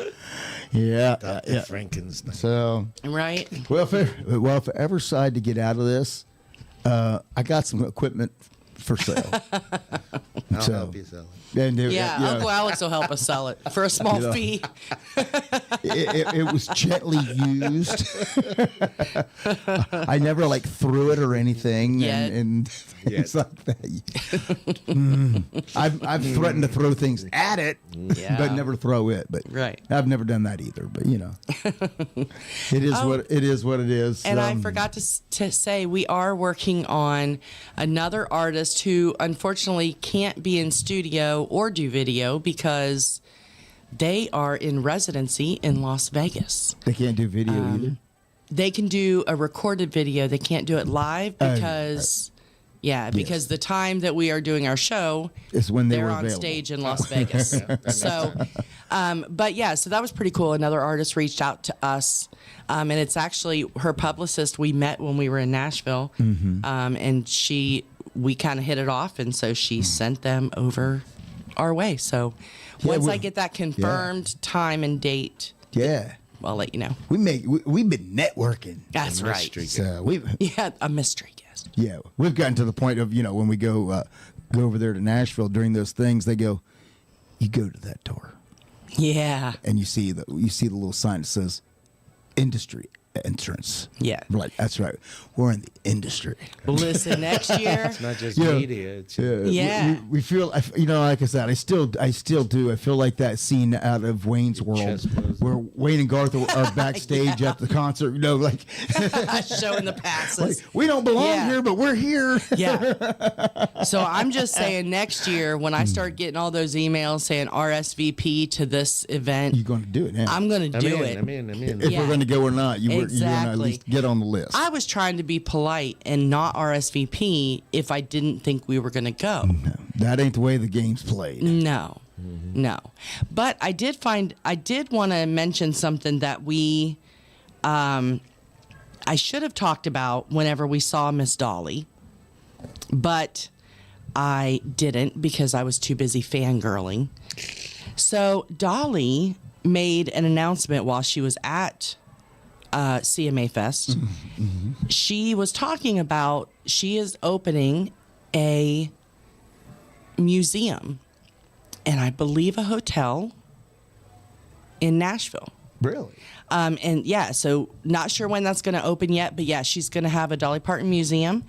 Yeah. Dr. Frankenstein. So. Right. Well, if I ever decide to get out of this, I got some equipment for sale. I'll help you sell it. And Uncle Alex will help us sell it for a small fee. It was gently used. I never threw it or anything, and things like that. I've threatened to throw things at it, but never throw it. But I've never done that either. But it is what it is. And I forgot to say we are working on another artist who unfortunately can't be in studio or do video because they are in residency in Las Vegas. They can't do video either? They can do a recorded video. They can't do it live because, because the time that we are doing our show is when they're were on available. stage in Las Vegas. So that was pretty cool. Another artist reached out to us, and it's actually her publicist we met when we were in Nashville, and we kind of hit it off, and so she sent them over our way. So once I get that confirmed time and date, I'll let you know. We've been networking. That's right. So a mystery guest. Yeah, we've gotten to the point of when we go over there to Nashville during those things, they go, "You go to that door." Yeah. And you see the little sign that says industry entrance. Yeah. We're like, that's right. We're in the industry. Well, listen, next year. It's not just media. It's we feel, like I said, I still do. I feel like that scene out of Wayne's World where Wayne and Garth are backstage at the concert, showing the passes. We don't belong here, but we're here. Yeah. So I'm just saying next year when I start getting all those emails saying RSVP to this event. You're going to do it now. I'm going to do it. I'm in. If we're going to go or not, we're gonna at least get on the list. I was trying to be polite and not RSVP if I didn't think we were going to go. No, that ain't the way the game's played. No. No. But I did want to mention something that we, I should have talked about whenever we saw Miss Dolly, but I didn't because I was too busy fangirling. So Dolly made an announcement while she was at CMA Fest. She was talking about she is opening a museum and I believe a hotel in Nashville. Really? And yeah, so not sure when that's going to open yet, but yeah, she's going to have a Dolly Parton museum.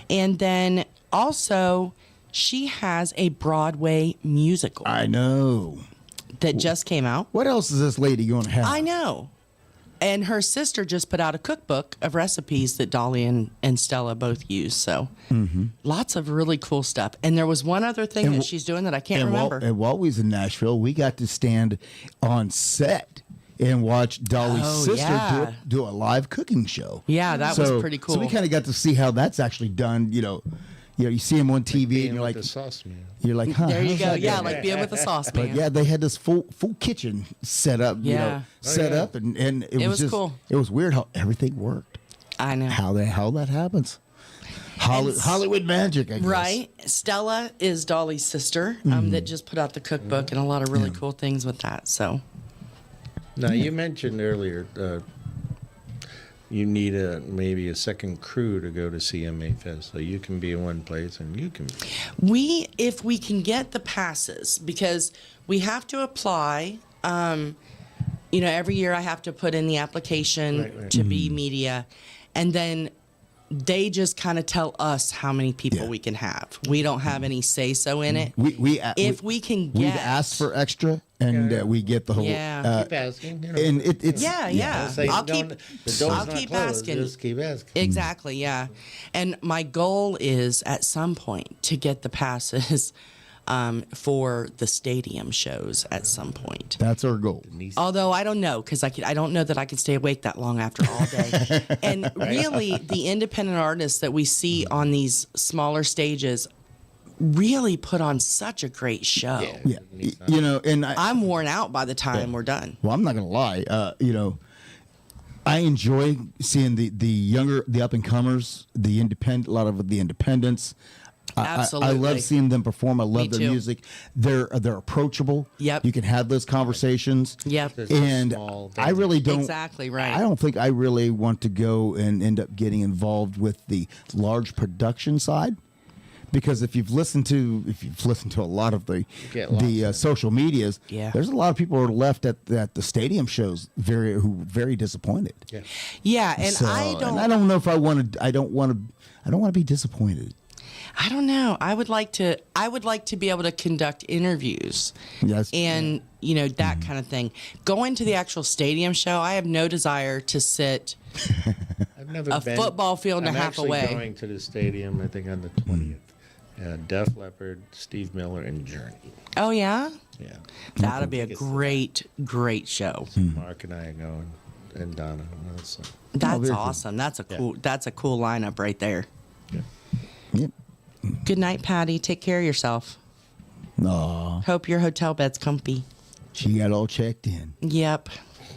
And then also she has a Broadway musical. I know. That just came out. What else is this lady going to have? I know. And her sister just put out a cookbook of recipes that Dolly and Stella both use. So lots of really cool stuff. And there was one other thing that she's doing that I can't remember. And while we was in Nashville, we got to stand on set and watch Dolly's sister do a live cooking show. Yeah, that was pretty cool. So we kind of got to see how that's actually done. You see him on TV and you're like, the sauce man. You're like, huh? There you go. Yeah, like being with the sauce man. But yeah, they had this full kitchen set up. Set up, and it was just cool. It was weird how everything worked. I know how that happens. Hollywood magic, I guess. Right. Stella is Dolly's sister that just put out the cookbook and a lot of really cool things with that. So. Now you mentioned earlier you need maybe a second crew to go to CMA Fest, so you can be in one place and you can. If we can get the passes, because we have to apply. Every year I have to put in the application to be media, and then they just kind of tell us how many people we can have. We don't have any say so in it. We've asked for extra, and we get the whole. Keep asking. And it's I'll keep asking. Just keep asking. Exactly. Yeah, and my goal is at some point to get the passes. For the stadium shows at some point. That's our goal. Although I don't know, because I don't know that I can stay awake that long after all day. And really, the independent artists that we see on these smaller stages really put on such a great show. Yeah. And I'm worn out by the time we're done. Well, I'm not going to lie. I enjoy seeing the younger, the up and comers, a lot of the independents. Absolutely. I love seeing them perform. I love their music. They're approachable. Yep. You can have those conversations. Yep. And I really don't. Exactly right. I don't think I really want to go and end up getting involved with the large production side, because if you've listened to a lot of the social medias, there's a lot of people who are left at the stadium shows very disappointed. Yeah, and so, I don't. And I don't know if I want to. I don't want to be disappointed. I don't know. I would like to be able to conduct interviews. Yes. And, that kind of thing. Going to the actual stadium show, I have no desire to sit I've never a been. football field and a half away. I'm going to the stadium, I think, on the 20th. Def Leppard, Steve Miller, and Journey. Oh, yeah? Yeah. That'll be a great show. Mark and I are going, and Donna. That's awesome. That's a cool lineup right there. Yeah. Yep. Good night, Patty. Take care of yourself. Aw. Hope your hotel bed's comfy. She got all checked in. Yep.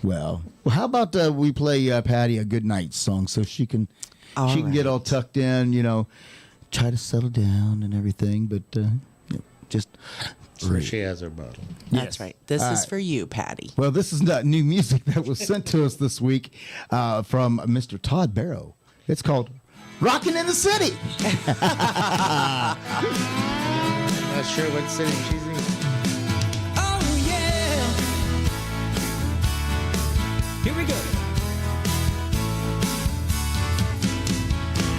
Well, how about we play Patty a good night song so she can get all tucked in, try to settle down and everything, but just so she has her bottle. That's right. This is for you, Patty. Well, this is not new music that was sent to us this week from Mr. Todd Barrow. It's called Rockin' in the City. Not sure what city she's in. Oh, yeah. Here we go.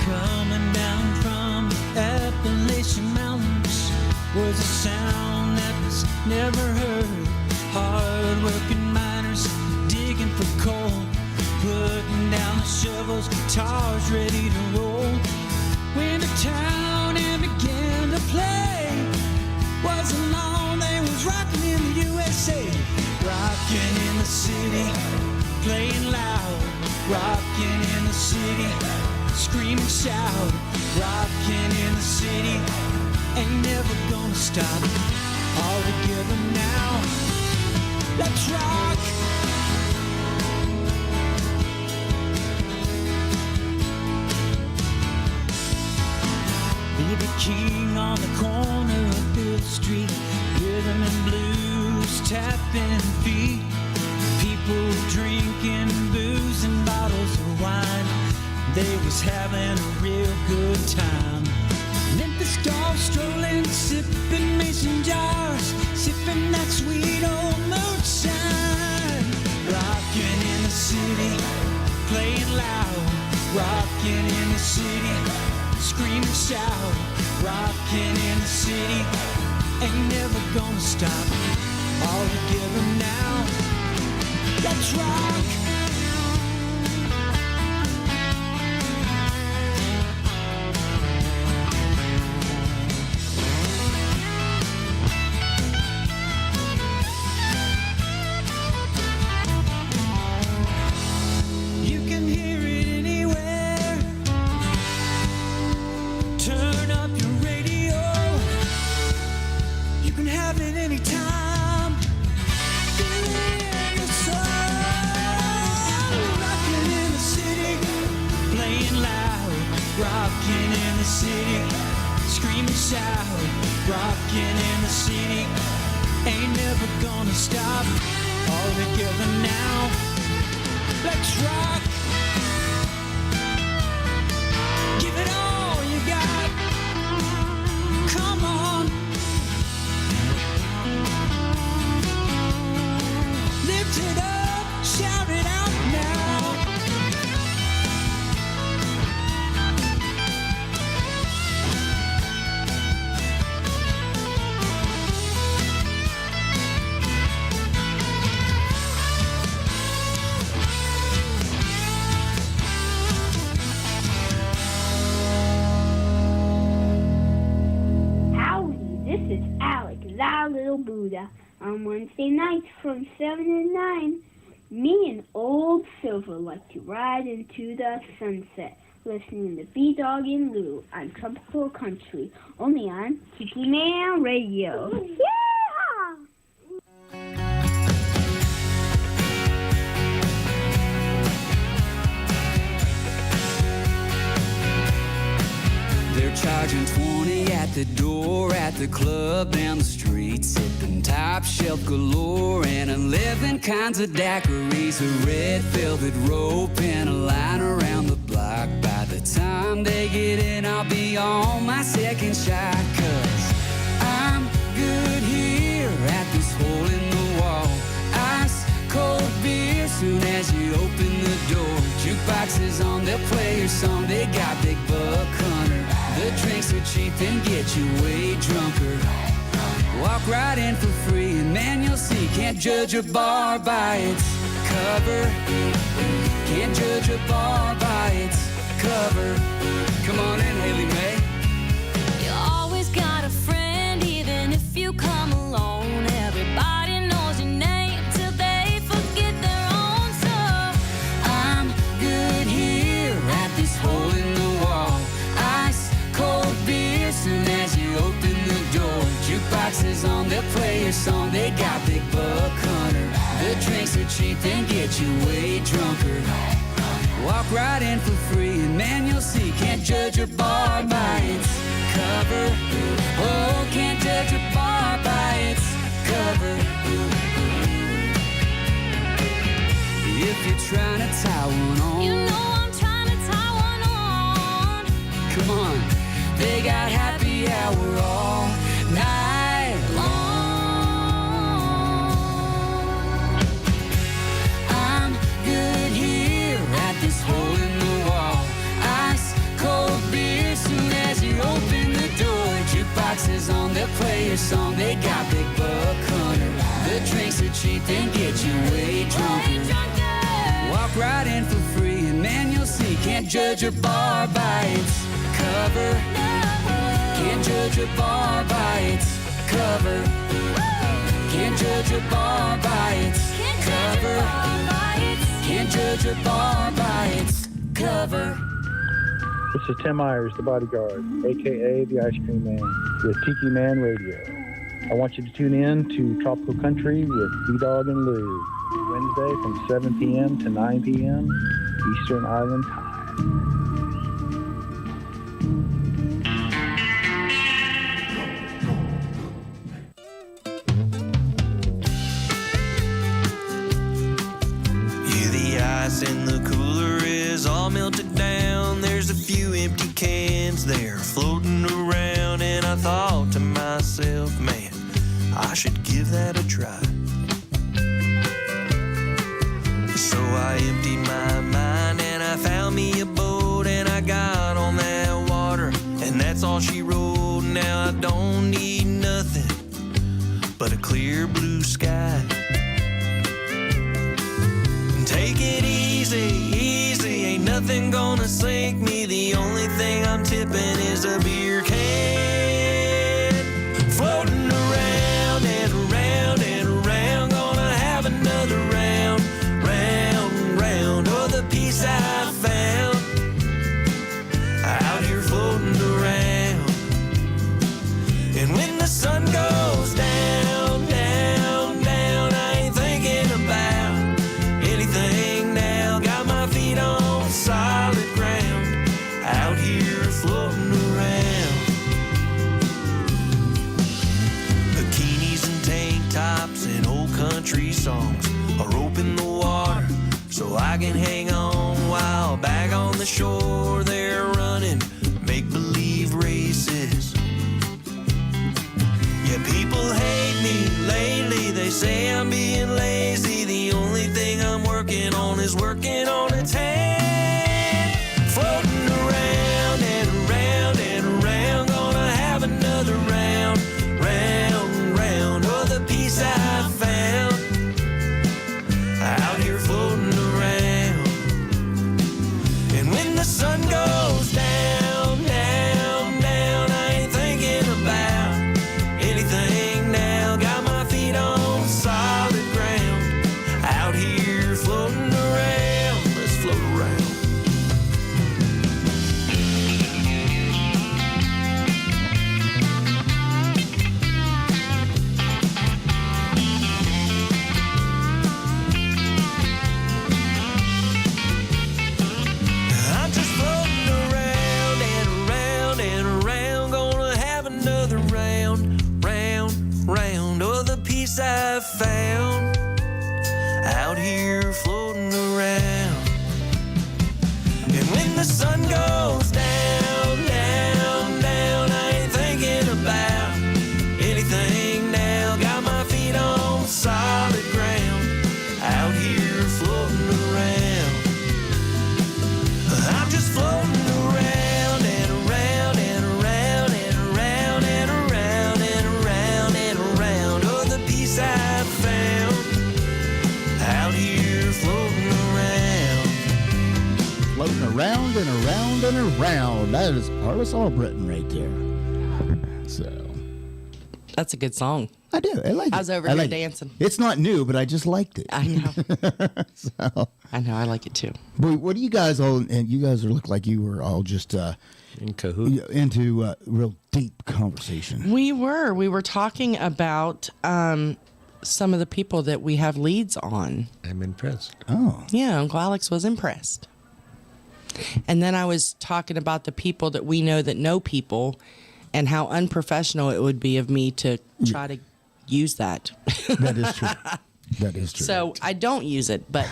Coming down from the Appalachian Mountains was a sound that was never heard. Hard-working miners digging for coal, putting down the shovels, guitars ready to roll. Went to town and began to play. Wasn't long, they was rocking in the USA. Rocking in the city, playing loud. Rocking city, scream and shout. Rocking in the city, ain't never gonna stop. All together now, let's rock. B.B. King on the corner of Fifth Street, rhythm and blues, tapping feet. People drinking booze and bottles of wine. They was having a real good time. Memphis dolls strolling, sipping mason jars, sipping that sweet old moonshine. Rocking in the city, playing loud. Rocking in the city, scream and shout. Rocking in the city, ain't never gonna stop. All together now, let's rock. You can hear it anywhere. Turn up your radio. You can have it anytime. Feel it in your soul. Rocking in the city, playing loud. Rocking in the city, scream and shout. Rocking in the city, ain't never gonna stop. All together now, let's rock. Give it all you got. Come on. Lift it up, shout it out now. Howdy, this is Alex, that little Buddha. On Wednesday nights from 7 to 9, me and old Silver like to ride into the sunset, listening to B-Dawg and Lou on Tropical Country, only on Tiki Man Radio. Yeah! They're charging 20 at the door at the club down the street, sipping top shelf galore and 11 kinds of daiquiris, a red velvet rope and a line around the block. By the time they get in, I'll be on my second shot, 'cause I'm good here at this hole in the wall. Ice cold beer soon as you open the door. Jukeboxes on, they'll play your song. They got Big Buck Hunter. The drinks are cheap and get you way drunker. Walk right in for free and man, you'll see, can't judge a bar by its cover. Can't judge a bar by its cover. Come on in, Haley May. You always got a friend, even if you come alone. Everybody knows your name till they forget their own. So I'm good here at this hole in the wall. Ice cold beer soon as you open the door. Jukeboxes on, they'll play your song. They got Big Buck Hunter. The drinks are cheap and get you way drunker. Walk right in for free and man, you'll see, can't judge a bar by its cover. Oh, can't judge a bar by its cover. If you're trying to tie one on, you know I'm trying to tie one on. Come on, they got happy hour all night long. I'm good here at this hole in the wall. Ice cold beer soon as you open the door. Jukeboxes on, they'll play your song. They got Big Buck Hunter. The drinks are cheap and get you way drunker. Walk right in for free and man, you'll see, can't judge a bar by its cover. Can't judge a bar by its cover. Can't judge a bar by its cover. Can't judge a bar by its cover. This is Tim Myers, the bodyguard, a.k.a. the Ice Cream Man, with Tiki Man Radio. I want you to tune in to Tropical Country with B-Dawg and Lou, Wednesday from 7 p.m. to 9 p.m. Eastern Island Time. Yeah, the ice in the cooler is all melted down. There's a few empty cans there floating around, and I thought to myself, man, I should give that a try. So I emptied my mind and I found me a boat, and I got on that water, and that's all she wrote. Now I don't need nothing but a clear blue sky. Take it easy, easy, ain't nothing gonna sink me. The only thing I'm tipping is a beer can. Floating around and around and around, gonna have another round, round, round. Oh, the peace I found out here floating around. And when the sun goes down, down, down, I ain't thinking about anything now. Got my feet on solid ground, out here floating around. Bikinis and tank tops and old country songs are rope in the water, so I can hang on while back on the shore they're running make-believe races. Yeah, people hate me lately, they say I'm being lazy. The only thing I'm working on is working on a tan. Floating around and around and around, gonna have another round, round, round. Oh, the peace I found out here floating around. And when the sun goes down, down, down, I ain't thinking about anything now. Got my feet on solid ground, out here floating around. Let's float around. I'm just floating around and around and around, gonna have another round, round, round. Oh, the peace I found out here floating around. And when the sun goes down, down, down, I ain't thinking about anything now. Got my feet on solid ground, out here floating around. I'm just floating around and around and around and around and around and around and around. Oh, the peace I found out here floating around. Floating around and around and around. That is Arliss Albritton right there. So That's a good song. I do. I like it. I was over I here like it. dancing. It's not new, but I just liked it. I know. So, I know. I like it too. but what do you guys all? And you guys look like you were all just in cahoots into real deep conversation. We were talking about some of the people that we have leads on. I'm impressed. Oh. Yeah, Uncle Alex was impressed. And then I was talking about the people that we know that know people, and how unprofessional it would be of me to try to use that. That is true. That is true. So I don't use it, but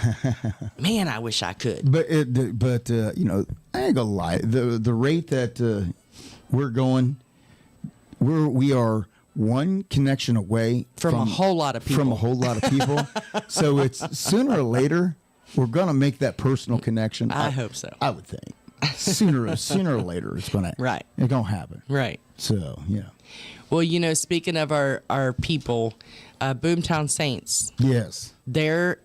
man, I wish I could. But you know, I ain't gonna lie. The rate that we're going, we are one connection away from a whole lot of people. From a whole lot of people. So it's sooner or later we're gonna make that personal connection. I hope so. I would think sooner or later it's gonna happen. Right. So yeah. Well, you know, speaking of our people, Boomtown Saints. Yes. Their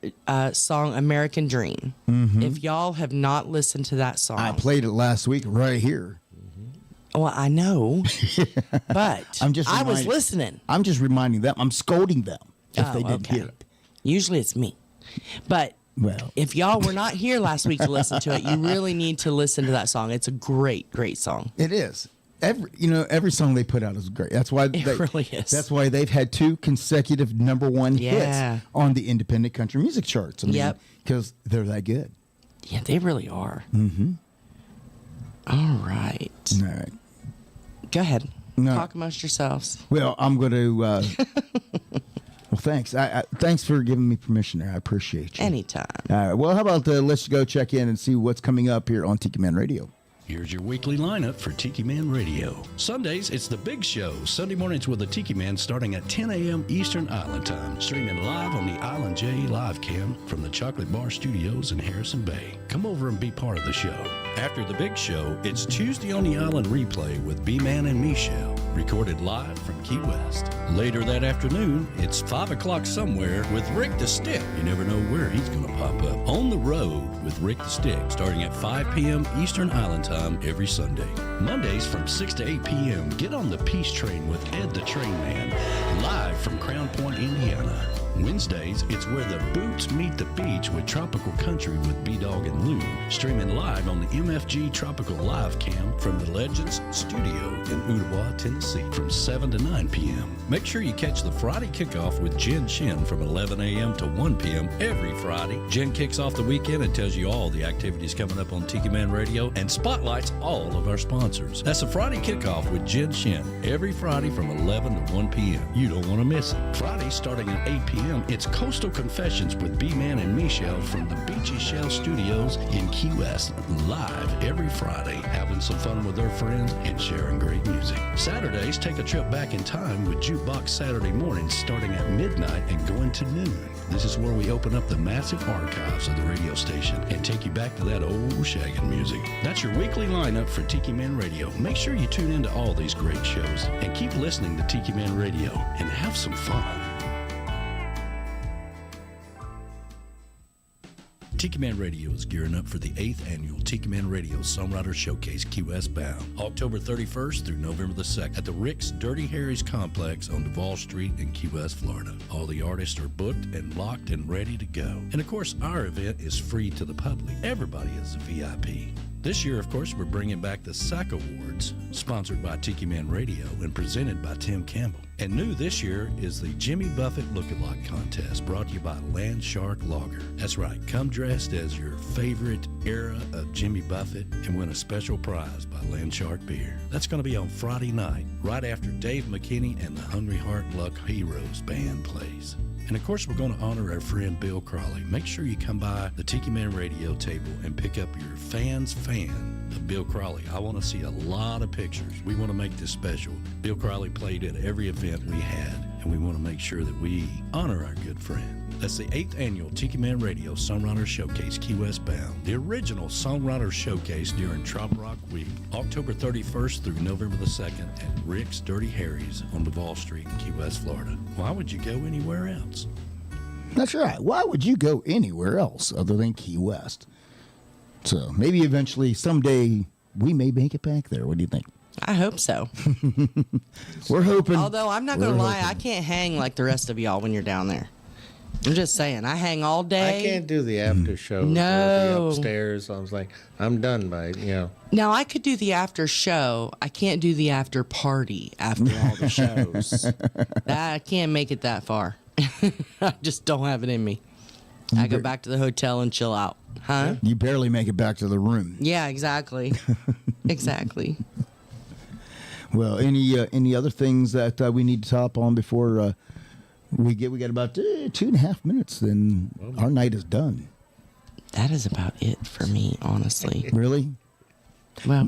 song "American Dream." Mhm. If y'all have not listened to that song, I played it last week right here. Well, I know, but I was listening. I'm just reminding them. I'm scolding them if they didn't okay. hear it. Usually it's me, but Well, if y'all were not here last week to listen to it, you really need to listen to that song. It's a great, great song. It is. Every song they put out is great. That's why It really is. That's why they've had 2 consecutive #1 Yeah. hits on the independent country music charts. Yep. Because they're that good. Yeah, they really are. Mm-hmm. All right. All right. Go ahead. No. Talk amongst yourselves. Well, I'm going to. Well, thanks. Thanks for giving me permission there. I appreciate you. Anytime. All right. Well, how about let's go check in and see what's coming up here on Tiki Man Radio. Here's your weekly lineup for Tiki Man Radio. Sundays, it's The Big Show. Sunday mornings with the Tiki Man starting at 10 a.m. Eastern Island Time. Streaming live on the Island J live cam from the Chocolate Bar Studios in Harrison Bay. Come over and be part of the show. After The Big Show, it's Tuesday on the Island Replay with B-Man and Michelle. Recorded live from Key West. Later that afternoon, it's 5 o'clock somewhere with Rick the Stick. You never know where he's going to pop up. On the Road with Rick the Stick, starting at 5 p.m. Eastern Island Time every Sunday. Mondays from 6 to 8 p.m., get on the Peace Train with Ed the Train Man, live from Crown Point, Indiana. Wednesdays, it's Where the Boots Meet the Beach with Tropical Country with B-Dawg and Lou, streaming live on the MFG Tropical Live Cam from the Legends Studio in Ottawa, Tennessee from 7 to 9 p.m. Make sure you catch the Friday kickoff with Jen Shen from 11 a.m. to 1 p.m. every Friday. Jen kicks off the weekend and tells you all the activities coming up on Tiki Man Radio and spotlights all of our sponsors. That's a Friday kickoff with Jen Shen every Friday from 11 to 1 p.m. You don't want to miss it. Friday starting at 8 p.m. It's Coastal Confessions with B-Man and Michelle from the Beachy Shell Studios in Key West, live every Friday, having some fun with their friends and sharing great music. Saturdays, take a trip back in time with Jukebox Saturday mornings starting at midnight and going to noon. This is where we open up the massive archives of the radio station and take you back to that old shaggin' music. That's your weekly lineup for Tiki Man Radio. Make sure you tune into all these great shows and keep listening to Tiki Man Radio and have some fun. Tiki Man Radio is gearing up for the 8th annual Tiki Man Radio Songwriter Showcase Key West bound, October 31st through November the 2nd at the Rick's Dirty Harry's Complex on Duval Street in Key West, Florida. All the artists are booked and locked and ready to go. And of course, our event is free to the public. Everybody is a VIP. This year, of course, we're bringing back the SAC Awards, sponsored by Tiki Man Radio and presented by Tim Campbell. And new this year is the Jimmy Buffett Look-alike Contest, brought to you by Land Shark Lager. That's right, come dressed as your favorite era of Jimmy Buffett and win a special prize by Land Shark Beer. That's going to be on Friday night, right after Dave McKinney and the Hungry Heart Luck Heroes band plays. And of course, we're going to honor our friend Bill Crawley. Make sure you come by the Tiki Man Radio table and pick up your fan's fan of Bill Crawley. I want to see a lot of pictures. We want to make this special. Bill Crawley played at every event we had, and we want to make sure that we honor our good friend. That's the 8th annual Tiki Man Radio Songwriter Showcase Key West bound, the original Songwriter Showcase during Trop Rock Week, October 31st through November the 2nd at Rick's Dirty Harry's on Duval Street in Key West, Florida. Why would you go anywhere else? That's right. Why would you go anywhere else other than Key West? So maybe eventually, someday, we may make it back there. What do you think? I hope so. We're hoping. Although I'm not going to lie, I can't hang like the rest of y'all when you're down there. I'm just saying, I hang all day. I can't do the after show. No. The upstairs. I was like, I'm done by, Now, I could do the after show. I can't do the after party after all the shows. I can't make it that far. I just don't have it in me. I go back to the hotel and chill out. Huh? You barely make it back to the room. Yeah, exactly. Exactly. Well, any other things that we need to top on before we got about 2.5 minutes, then our night is done. That is about it for me, honestly. Really? Well,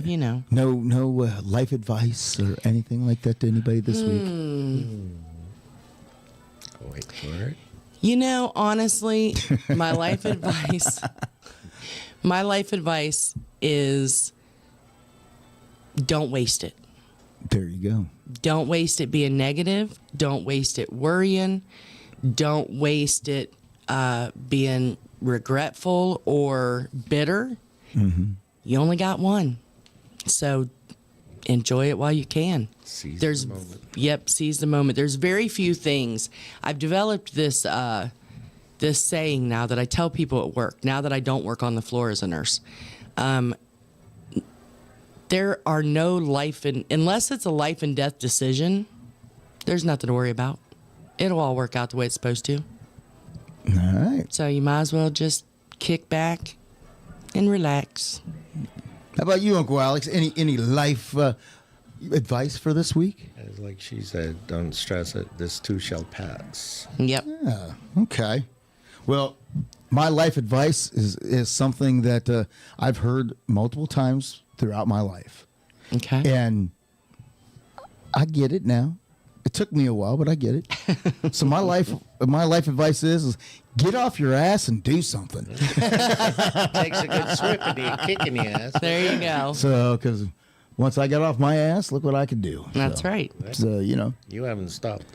No life advice or anything like that to anybody this week? Wait for it. Honestly, my life advice is don't waste it. There you go. Don't waste it being negative. Don't waste it worrying. Don't waste it being regretful or bitter. Mm-hmm. You only got one. So enjoy it while you can. Seize the moment. Yep, seize the moment. There's very few things. I've developed this this saying now that I tell people at work, now that I don't work on the floor as a nurse. There are no unless it's a life and death decision, there's nothing to worry about. It'll all work out the way it's supposed to. All right. So you might as well just kick back and relax. How about you, Uncle Alex? Any life advice for this week? It's like she said, don't stress it. This too shall pass. Yep. Yeah, okay. Well, my life advice is something that I've heard multiple times throughout my life. Okay. And I get it now. It took me a while, but I get it. So my life advice is get off your ass and do something. Takes a good swippity and kick in the ass. There you go. So, because once I got off my ass, look what I could do. That's right. So, You haven't stopped.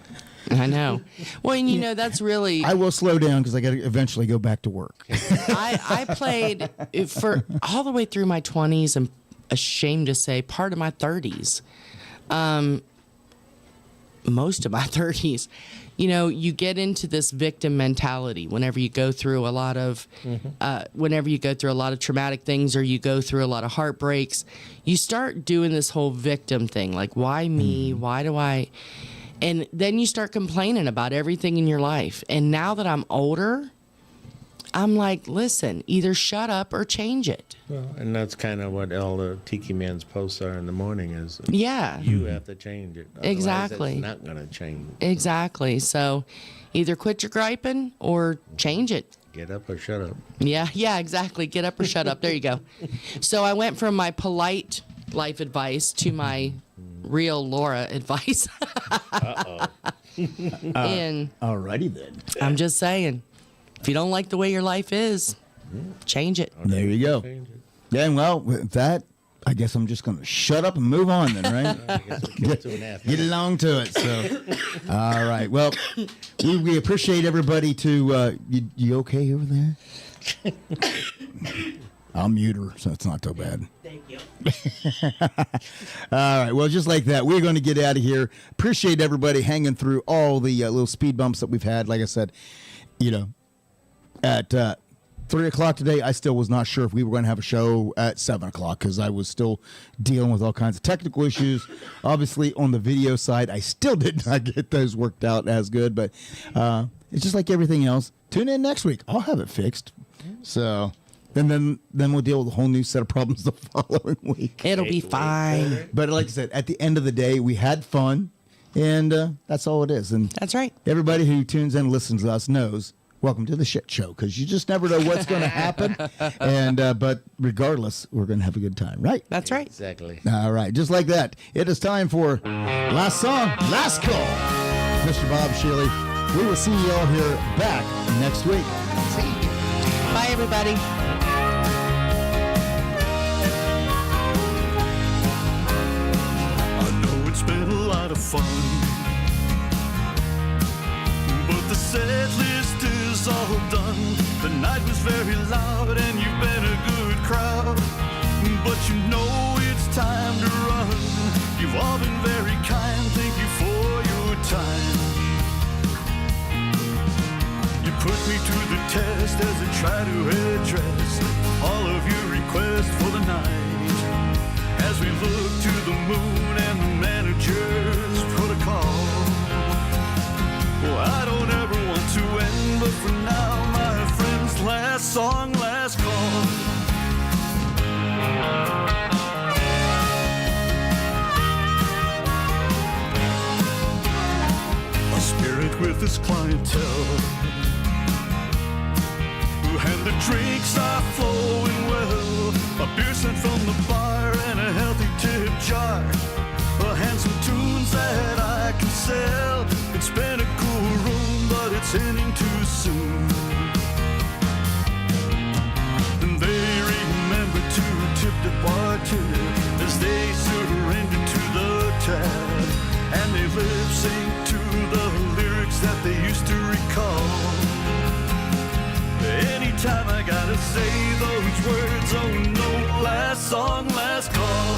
I know. Well, and that's really... I will slow down because I got to eventually go back to work. I played for all the way through my 20s and ashamed to say part of my 30s. Most of my 30s. You get into this victim mentality whenever you go through a lot of traumatic things or you go through a lot of heartbreaks. You start doing this whole victim thing, like, why me? Why do I? And then you start complaining about everything in your life. And now that I'm older, I'm like, listen, either shut up or change it. Well, and that's kind of what all the Tiki Man's posts are in the morning is. Yeah. You have to change it. Otherwise Exactly. It's not going to change. Exactly. So either quit your griping or change it. Get up or shut up. Yeah, exactly. Get up or shut up. There you go. So I went from my polite life advice to my real Laura advice. Uh-oh. And alrighty then. I'm just saying, if you don't like the way your life is, change it. There you go. Yeah, well, with that, I guess I'm just going to shut up and move on then, right? I guess we'll get to an after. Get along to it. So, all right. Well, we appreciate everybody to. You okay over there? I'll mute her, so it's not so bad. Thank you. All right. Well, just like that, we're going to get out of here. Appreciate everybody hanging through all the little speed bumps that we've had. Like I said, at 3 o'clock today, I still was not sure if we were going to have a show at 7 o'clock because I was still dealing with all kinds of technical issues. Obviously, on the video side, I still did not get those worked out as good. But it's just like everything else. Tune in next week. I'll have it fixed. So... And then we'll deal with a whole new set of problems the following week. It'll be fine. But like I said, at the end of the day, we had fun, and that's all it is. And that's right. Everybody who tunes in and listens to us knows, welcome to the shit show, because you just never know what's going to happen. And but regardless, we're going to have a good time, right? That's right. Exactly. All right, just like that. It is time for last song, last call. Mr. Bob Shealy, we will see you all here back next week. See you. Bye, everybody. It's been a lot of fun, but the set list is all done. The night was very loud and you've been a good crowd, but you know it's time to run. You've all been very kind, thank you for your time. You put me to the test as I try to address all of your requests for the night. As we look to the moon and the manager's protocol. Well, I don't ever want to end, but for now, my friends, last song, last call. A spirit with his clientele, and the drinks are flowing well. A beer sent from the bar and a healthy tip jar. A handsome tunes that I can sell. It's been a cool room, but it's ending too soon. And they remember to tip the bartender as they surrender to the tab. And they lip sync to the lyrics that they used to recall. Anytime I gotta say those words, oh no, last song, last call.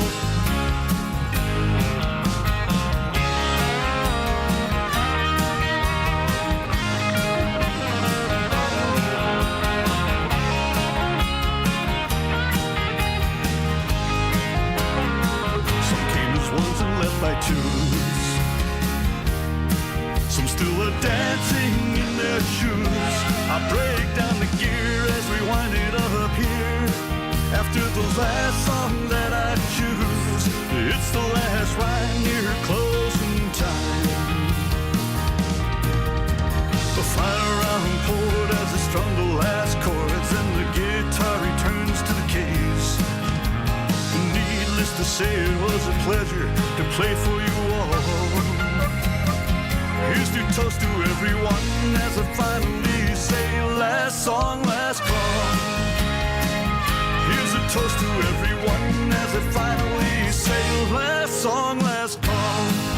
Some still are dancing in their shoes. I break down the gear as we wind it up here. After the last song that I choose, it's the last ride near closing time. The final round poured as I strung the last chords, and the guitar returns to the case. Needless to say, it was a pleasure to play for you all. Here's to toast to everyone as I finally say, last song, last call. Here's a toast to everyone as I finally say, last song, last call.